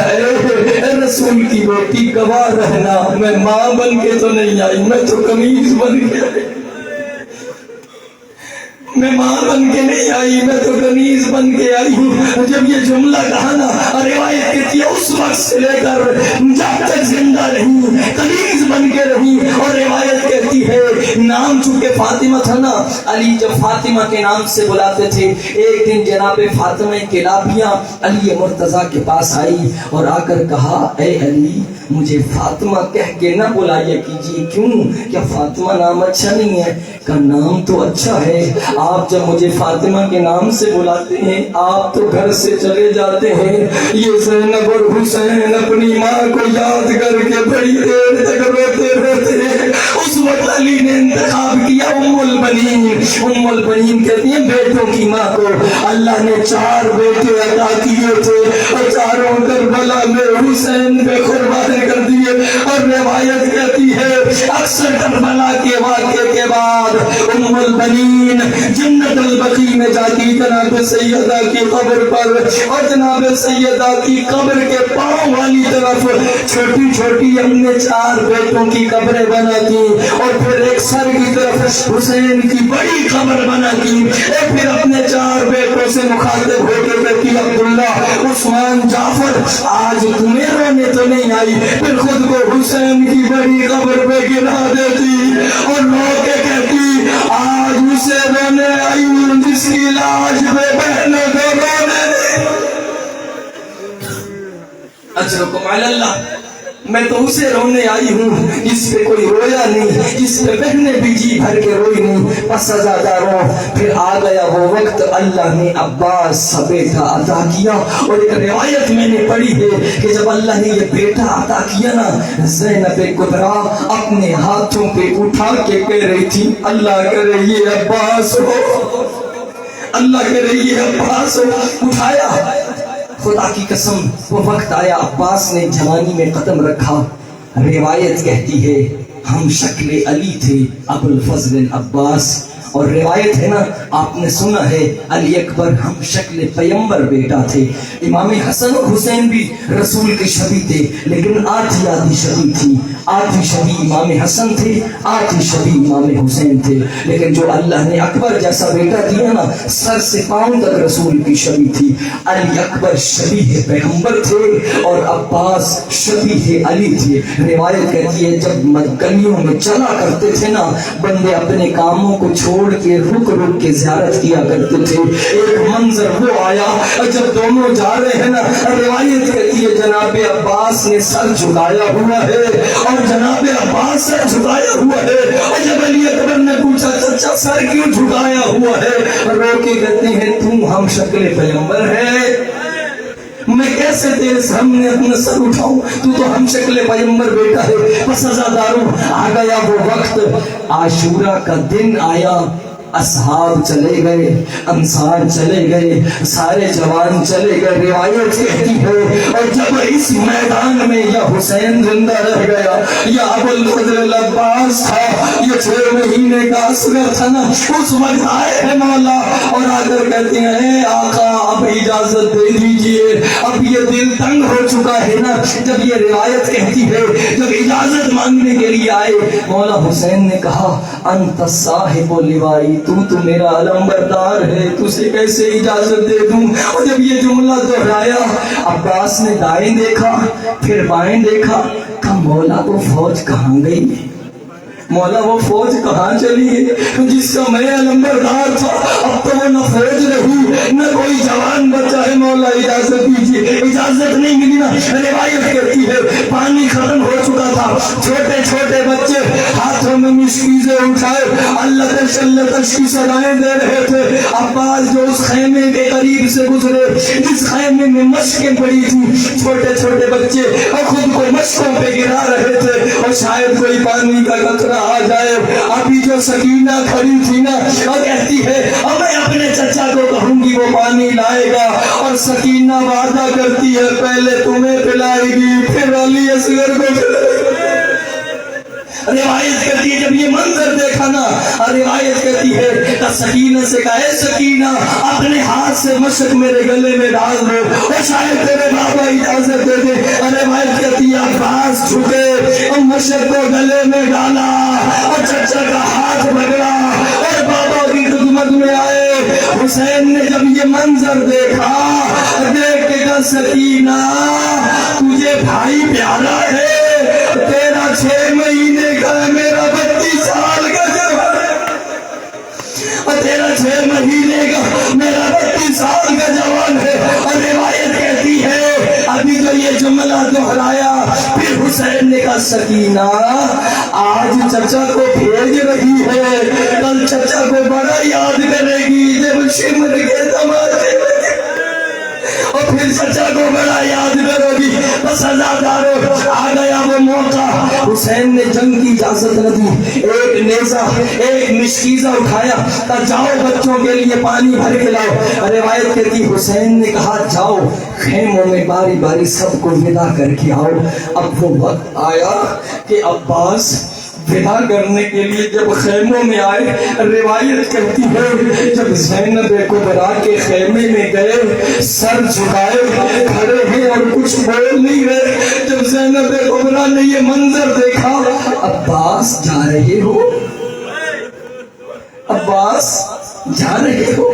اے رسول کی بیٹی گواہ رہنا، میں ماں بن کے تو نہیں آئی، میں تو قمیض بن کے آئی، میں ماں بن کے نہیں آئی، میں تو قمیض بن کے آئی ہوں۔ جب یہ جملہ کہا نا، روایت کہتی ہے اس وقت سے لے کر جب تک زندہ رہی قمیض بن کے رہی۔ اور روایت کہتی ہے نام چونکہ فاطمہ تھا نا، علی جب فاطمہ کے نام سے بلاتے تھے، ایک دن جناب فاطمہ کلابیہ علی مرتضیٰ کے پاس آئی اور آ کر کہا اے علی مجھے فاطمہ کہہ کے نہ بلائیے کیجیے، کیوں؟ کیا فاطمہ نام اچھا نہیں ہے؟ کا نام تو اچھا ہے، آپ جب مجھے فاطمہ کے نام سے بلاتے ہیں آپ تو گھر سے چلے جاتے ہیں۔ یہ زینب اور حسین اپنی ماں کو یاد کر کے بڑی دیر تک روتے رہتے ہیں۔ اس وقت علی نے انتخاب کیا ام البنین۔ ام البنین کہتی ہیں بیٹوں کی ماں کو اللہ نے 4 بیٹے عطا کیے تھے اور چاروں کربلا میں حسین پہ قربان کر دیے۔ اور روایت کہتی ہے اکثر کربلا کے واقعے کے بعد ام البنین جنت البقیع میں جاتی جناب سیدہ کی قبر پر، اور جناب سیدہ کی قبر کے پاؤں والی طرف چھوٹی چھوٹی اپنے 4 بیٹوں کی قبریں بناتی، اور پھر ایک سر کی طرف حسین کی بڑی قبر بناتی، پھر اپنے 4 بیٹوں سے مخاطب ہو کے کہتی عبداللہ عثمان جعفر آج تمہیں رونے تو نہیں آئی، پھر خود کو حسین کی بڑی قبر پہ گرا دیتی اور رو کے کہتی آج اسے رونے آئی ہوں جس کی لاش پہ بہنوں کو رونے دے۔ اجرکم علی اللہ، میں تو اسے رونے آئی ہوں جس پہ کوئی رویا نہیں، جس پہ بہنیں بھی جی بھر کے روئی نہیں، پس ازاداروں پھر آ گیا وہ وقت اللہ نے عباس کا بیٹا عطا کیا۔ اور ایک روایت میں نے پڑھی ہے کہ جب اللہ نے یہ بیٹا عطا کیا نا، زینب کبریٰ اپنے ہاتھوں پہ اٹھا کے کہہ رہی تھی اللہ کرے یہ عباس ہو، اللہ کرے یہ عباس ہو۔ اٹھایا، خدا کی قسم وہ وقت آیا عباس نے جوانی میں قدم رکھا۔ روایت کہتی ہے ہم شکل علی تھے ابو الفضل عباس، اور روایت ہے نا آپ نے سنا ہے علی اکبر ہم شکل پیمبر بیٹا تھے۔ امام حسن اور حسین بھی رسول کے شبیہ تھے، لیکن آدھی آدھی شبیہ تھی، آدھی شبیہ امام حسن تھے، آدھی شبیہ امام حسین تھے، لیکن جو اللہ نے اکبر جیسا بیٹا دیا نا سر سے پاؤں تک رسول کی شبیہ تھی۔ علی اکبر شبیہ پیغمبر تھے اور عباس شبیہ علی تھے۔ روایت کہتی ہے جب گلیوں میں چلا کرتے تھے نا بندے اپنے کاموں کو چھوڑ کے رک رک کے زیارت کیا کرتے تھے۔ ایک منظر وہ آیا جب دونوں جا رہے ہیں نا، روایت کہتی ہے جناب عباس نے سر جھکایا ہوا ہے اور جناب عباس سر جھکایا ہوا ہے، اور جب علی اکبر نے پوچھا چچا سر کیوں جھکایا ہوا ہے، رو کے کہتے ہیں تم ہم شکل پیغمبر ہے، میں کیسے تیرے سامنے اپنا سر اٹھاؤں، تو ہم شکل پیغمبر بیٹا ہے۔ بس ازاداروں آ گیا وہ وقت، عاشورہ کا دن آیا، اصحاب چلے گئے، انصار چلے گئے، سارے جوان چلے گئے۔ روایت کہتی ہے اور جب اس میدان میں یا حسین زندہ رہ گیا یا ابو الفضل عباس تھا، یہ 6 مہینے کا اصغر تھا نا، اس وقت آئے ہیں مولا اور آ کر کہتے ہیں آقا اب اجازت دے دیجئے، اب یہ دل تنگ ہو چکا ہے نا۔ جب یہ روایت کہتی ہے جب اجازت مانگنے کے لیے آئے، مولا حسین نے کہا انت صاحب لوائی، تو میرا علم بردار ہے، تجھے کیسے اجازت دے دوں۔ اور جب یہ جملہ دہرایا عباس نے دائیں دیکھا پھر بائیں دیکھا، کہا مولا وہ فوج کہاں گئی، مولا وہ فوج کہاں چلی ہے جس کا میں نمبردار تھا؟ اب تو وہ نہ فوج رہی نہ کوئی جوان بچہ ہے، مولا اجازت دیجیے۔ اجازت نہیں ملی نا، روایت کرتی ہے پانی ختم ہو چکا تھا، چھوٹے چھوٹے بچے ہاتھوں میں مشکیزیں اٹھائے اللہ تش کی صدائیں دے رہے تھے۔ عباس جو اس خیمے کے قریب سے گزرے جس خیمے میں مشقیں پڑی تھی، چھوٹے چھوٹے بچے اور خود کو مشقوں پہ گرا رہے تھے اور شاید کوئی پانی کا قطرہ آ جائے۔ ابھی جو سکینہ کھڑی تھی نا اور کہتی ہے اب میں اپنے چچا کو کہوں گی وہ پانی لائے گا، اور سکینہ وعدہ کرتی ہے پہلے تمہیں پلائے گی پھر علی اصغر کو پلائے گی۔ روایت کرتی ہے جب یہ منظر دیکھا نا، روایت کرتی ہے کہ سکینہ سے کہا اے سکینہ اپنے ہاتھ سے مشق میرے گلے میں ڈال دو اور شاید تیرے بابا اجازت دے دے۔ روایت کرتی ہے عباس جھکے اور مشق کو گلے میں ڈالا اور چچا کا ہاتھ پکڑا اور بابا کی خدمت میں آئے۔ حسین نے جب یہ منظر دیکھا دیکھ کے کہا سکینہ تجھے بھائی پیارا ہے، تیرا 6 مہینے کا ہے، میرا 32 سال کا جوان ہے، اور تیرا 6 مہینے کا میرا 32 سال کا جوان ہے۔ اور روایت کہتی ہے ابھی تو یہ جملہ دہرایا پھر حسین نے کہا سکینہ آج چچا کو بھیج رہی ہے، کل چچا کو بڑا یاد کرے گی جب شمر کے تماشے اور پھر چچا کو بڑا یاد کرو گی۔ بس عزادارو آ گیا وہ موقع، حسین نے جنگ کی اجازت نہ دی، ایک نیزہ ایک مشکیزہ اٹھایا کہ جاؤ بچوں کے لیے پانی بھر کے لاؤ۔ روایت کہتی حسین نے کہا جاؤ خیموں میں باری باری سب کو ودا کر کے آؤ۔ اب وہ وقت آیا کہ عباس ودا کرنے کے لیے جب خیموں میں آئے، روایت کہتی ہے جب زینب کبریٰ کے خیمے میں گئے سر جھکائے کھڑے ہیں اور کچھ بول نہیں رہے۔ جب زینب کبریٰ نے یہ منظر دیکھا عباس جا رہے ہو، عباس جا رہے ہو،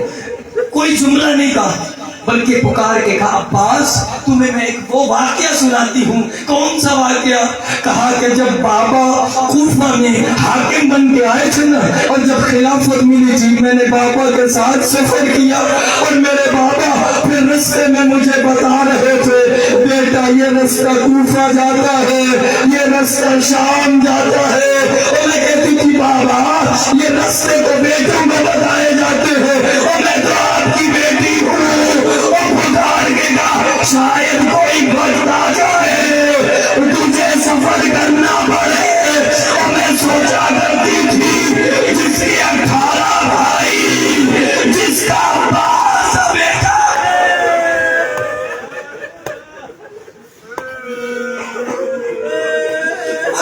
کوئی جملہ نہیں کہا بلکہ پکار کے کہا عباس تمہیں میں ایک وہ واقعہ سناتی ہوں۔ کون سا واقعہ؟ کہا کہ جب بابا کوفہ میں حاکم بن کے آئے تھے نا اور جب خلافت ملی تھی میں نے بابا کے ساتھ سفر کیا اور میرے بابا پھر رستے میں مجھے بتا رہے تھے بیٹا یہ رستہ کوفہ جاتا ہے، یہ رستہ شام جاتا ہے، اور میں کہتی تھی بابا یہ رستے تو بیٹوں میں بتائے جاتے ہیں اور میں تو آپ کی بیٹی ہوں۔ شاید کوئی وقت آ جائے تجھے سفر کرنا پڑے، اور میں سوچا کرتی تھی جس کے 18 بھائی جس کا عباس بیٹا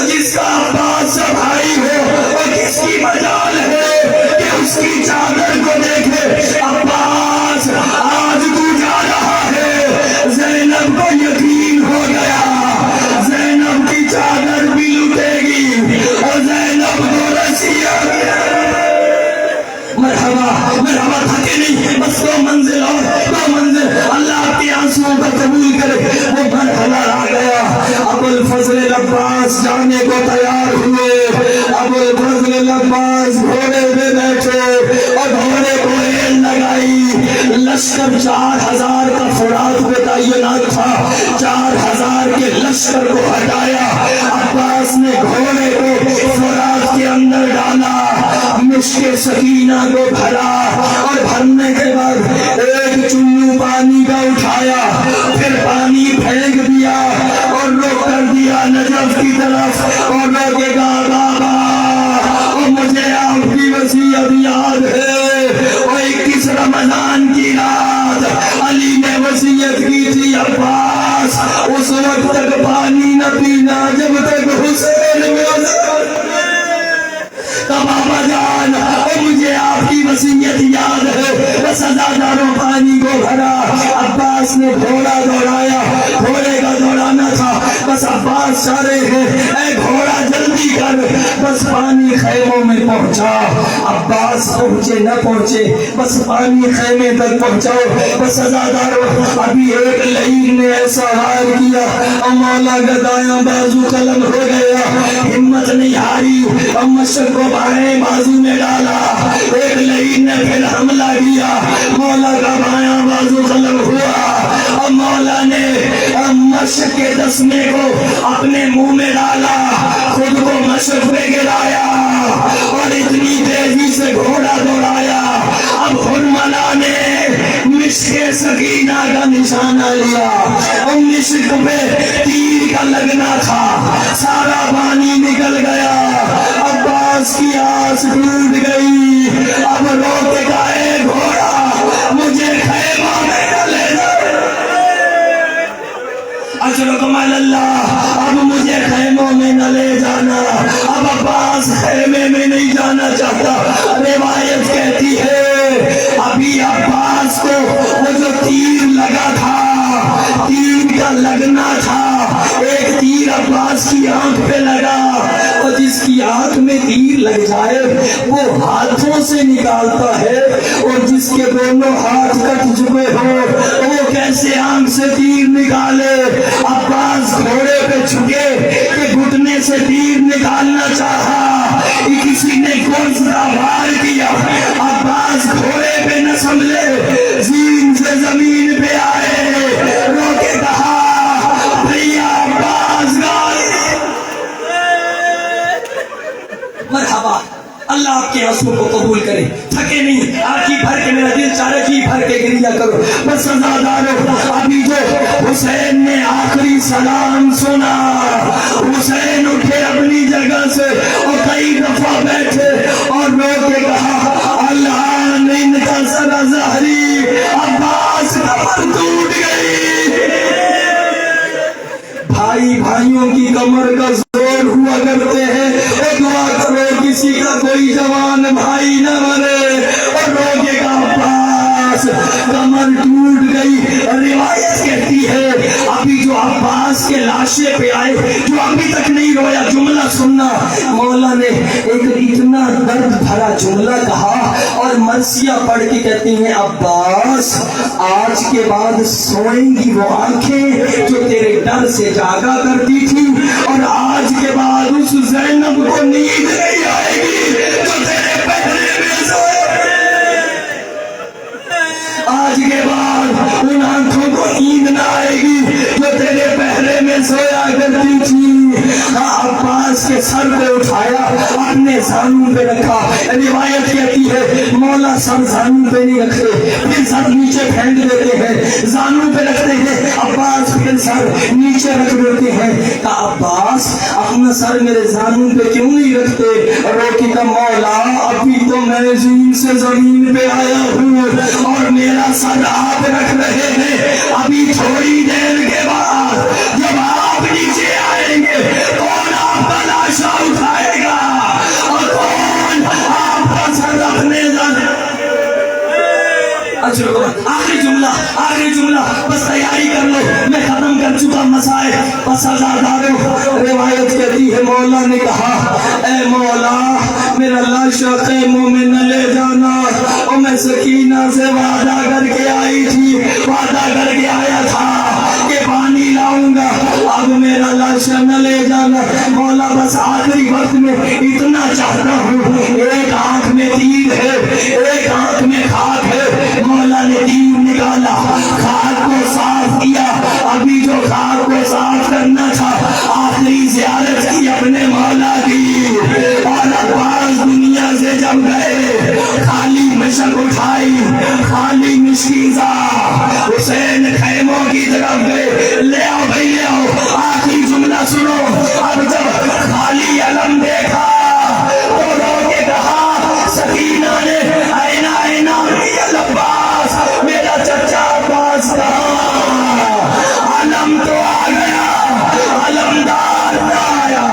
جس کا عباس بھائی ہو اور کس کی مجال ہے کہ اس کی چادر کو دیکھے۔ عباس آج تو جا رہا ہے، زینب کو یقین ہو گیا زینب کی چادر بھی لٹے گی اور زینب کو رسیا مرحبا مرحبا تھکے نہیں، بس 2 منزل اور 2 منزل، اللہ آپ کے آنسوؤں کو قبول کرے۔ وہ مرحلہ آ گیا، ابو الفضل عباس جانے کو تیار ہوئے، ابو الفضل عباس گھوڑے پہ بیٹھے اور گھوڑے کو ایل لگائی۔ لشکر 4000 کا فرات پہ تعینات تھا، 4000 کے لشکر کو ہٹایا، عباس نے گھوڑے کو فرات کے اندر ڈالا، مشک سکینہ کو بھرا اور بھرنے کے بعد ایک چلو پانی کا اٹھایا، پھر پانی پھینک دیا اور رخ کر دیا نجف کی طرف اور روکے گا بابا اور مجھے آپ کی وصیت یاد ہے، اور 21 رمضان کی رات علی نے وصیت کی تھی عباس اس وقت تک پانی نہ پینا جب تک حسین میں بابا جان اور مجھے آپ کی وصیت یاد ہے۔ بس عزاداروں پانی کو بھرا، عباس نے گھوڑا دوڑایا، گھوڑے کا دوڑانا تھا، بس عباس عباس چاہ رہے ہیں اے گھوڑا جلدی کر، بس پانی خیموں میں پہنچا۔ عباس پہنچے نہ پہنچے، بس پانی خیمے تک پہنچاؤ۔ بس عزادارو ابھی ایک لعین نے ایسا وار کیا اور مولا کا دایاں بازو قلم ہو گیا، ہمت نہیں ہاری اور مشرق کو بائیں بازو میں ڈالا۔ ایک لعین نے پھر حملہ کیا، مولا کا بایاں بازو قلم ہوا اور مولا نے مشرق کے دسمے کو اپنے منہ میں ڈالا، خود کو مشرق پہ گرایا اور اتنی تیزی سے گھوڑا دوڑایا۔ اب حرملا نے مشک سکینہ کا نشانہ لیا اور مشک پہ تیر کا لگنا تھا، سارا پانی نکل گیا۔ عباس کی آس ٹوٹ گئی، اب رو کے کہا اے گھوڑا مجھے خیمہ میں نہ لے جا، اجرکم اللہ، اب مجھے خیموں میں نہ لے جانا۔ اب عباس خیمے میں نہیں جانا چاہتا۔ روایت کہتی ہے ابھی عباس کو وہ جو تیر لگا تھا، تیر کا لگنا تھا، ایک تیر عباس کی آنکھ پہ لگا، اور جس کی آنکھ میں تیر لگ جائے وہ ہاتھوں سے نکالتا ہے، اور جس کے دونوں ہاتھ کٹ چکے ہو وہ کیسے آنکھ سے تیر نکالے۔ عباس گھوڑے پہ جھکے کہ گھٹنے سے تیر نکالنا چاہا، کسی نے گرز کا وار کیا، عباس گھوڑے پہ نہ سنبھلے، زین سے زمین پہ آئے، رو کے کہا بھیا عباس گالی۔ مرحبا، اللہ آپ کے آنسو کو قبول کرے، تھکے نہیں، آنکھی بھر کے میرا دل چاہ رہا جی بھر کے گریہ کرو۔ بس عزادارو ابھی جو حسین نے آخری سلام سنا، حسین اٹھے اپنی جگہ سے اور کئی دفعہ بیٹھے اور رو کے کہا الان انکسر ظہری، عباس کمر ٹوٹ گئی۔ بھائی بھائیوں کی کمر کا زور ہوا کرتے ہیں، دعا کرو کسی کا کوئی جوان بھائی نہ مرے، اور رو کے کہا عباس کمر ٹوٹ گئی۔ روایت کہتی ہے ابھی جو عباس کے لاشے پہ آئے، جو ابھی تک نہیں رویا، جملہ سننا، مولا نے ایک اتنا درد بھرا جملہ کہا اور مرثیہ پڑھ کے کہتی ہیں عباس آج کے بعد سوئیں گی وہ آنکھیں جو تیرے ڈر سے جاگا کرتی تھی، اور آج کے بعد اس زینب کو نیند نہیں آئے گی جو تیرے پہرے میں سوئے۔ آج کے بعد ان آنکھوں کو نیند نہ آئے گی جو تیرے پہرے میں سویا کرتی تھی۔ عباس کے سر پہ اٹھایا، اپنے زانوں پہ رکھا۔ روایت کہتی ہے مولا سر زانوں پہ نہیں رکھتے، پھر سر نیچے پھینک دیتے ہیں، زانوں پہ رکھتے ہیں، عباس پھر سر نیچے رکھ دیتے ہیں۔ کہا عباس اپنا سر میرے زانوں پہ کیوں نہیں رکھتے؟ روکی کا مولا ابھی تو میں زمین سے زمین پہ آیا ہوں اور میرا سر آپ رکھ رہے ہیں، ابھی تھوڑی دیر کے بعد جب آپ نیچے آئیں گے کون آپ کا لاشا اٹھائے گا اور کون آپ کا سر رکھنے جانے۔ آخری جملہ بس تیاری کر لو، میں ختم کر چکا مسائل۔ بس عزادارو روایت کہتی ہے مولا نے کہا اے مولا میرا لاشا خیموں میں نہ لے جانا، اور میں سکینہ سے وعدہ کر کے آئی تھی، وعدہ کر کے آیا تھا کہ پانی لاؤں گا، اب میرا لاشا نہ لے جانا مولا، بس آخری وقت میں اتنا چاہتا ہوں، ایک آنکھ میں تیر ہے، ایک آنکھ میں خاک ہے۔ مولا نے تیر نکالا، خاک کو صاف کیا، ابھی جو خاک کو صاف کرنا تھا آخری زیارت کی اپنے مولا کی، اور عباس دنیا سے جب گئے خالی مشک اٹھائی، خالی مشکیزہ، حسین خیموں کی طرف گئے، لے آؤ بھائی لے آؤ۔ آخری جملہ سنو، اب جب خالی علم دیکھا تو رو کے کہا سکینہ نے اینا اینا عباس، میرا چچا عباس کہاں؟ علم تو آ گیا، علمدار نہ آیا۔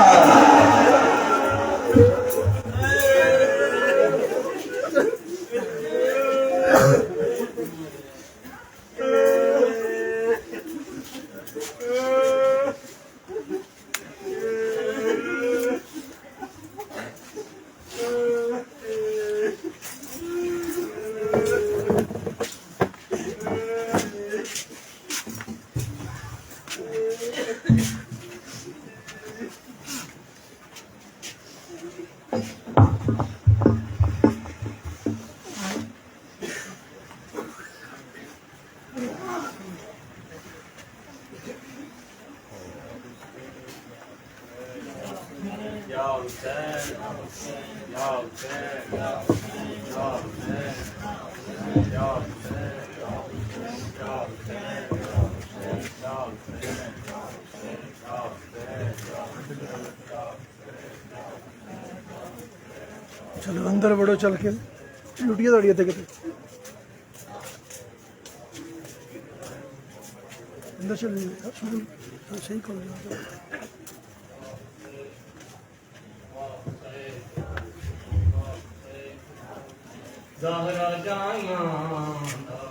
چلو اندر بڑھو چل کے لٹیا دوڑیا تھے کتے اندر چل صحیح کھول جاتا زہرا جائیاں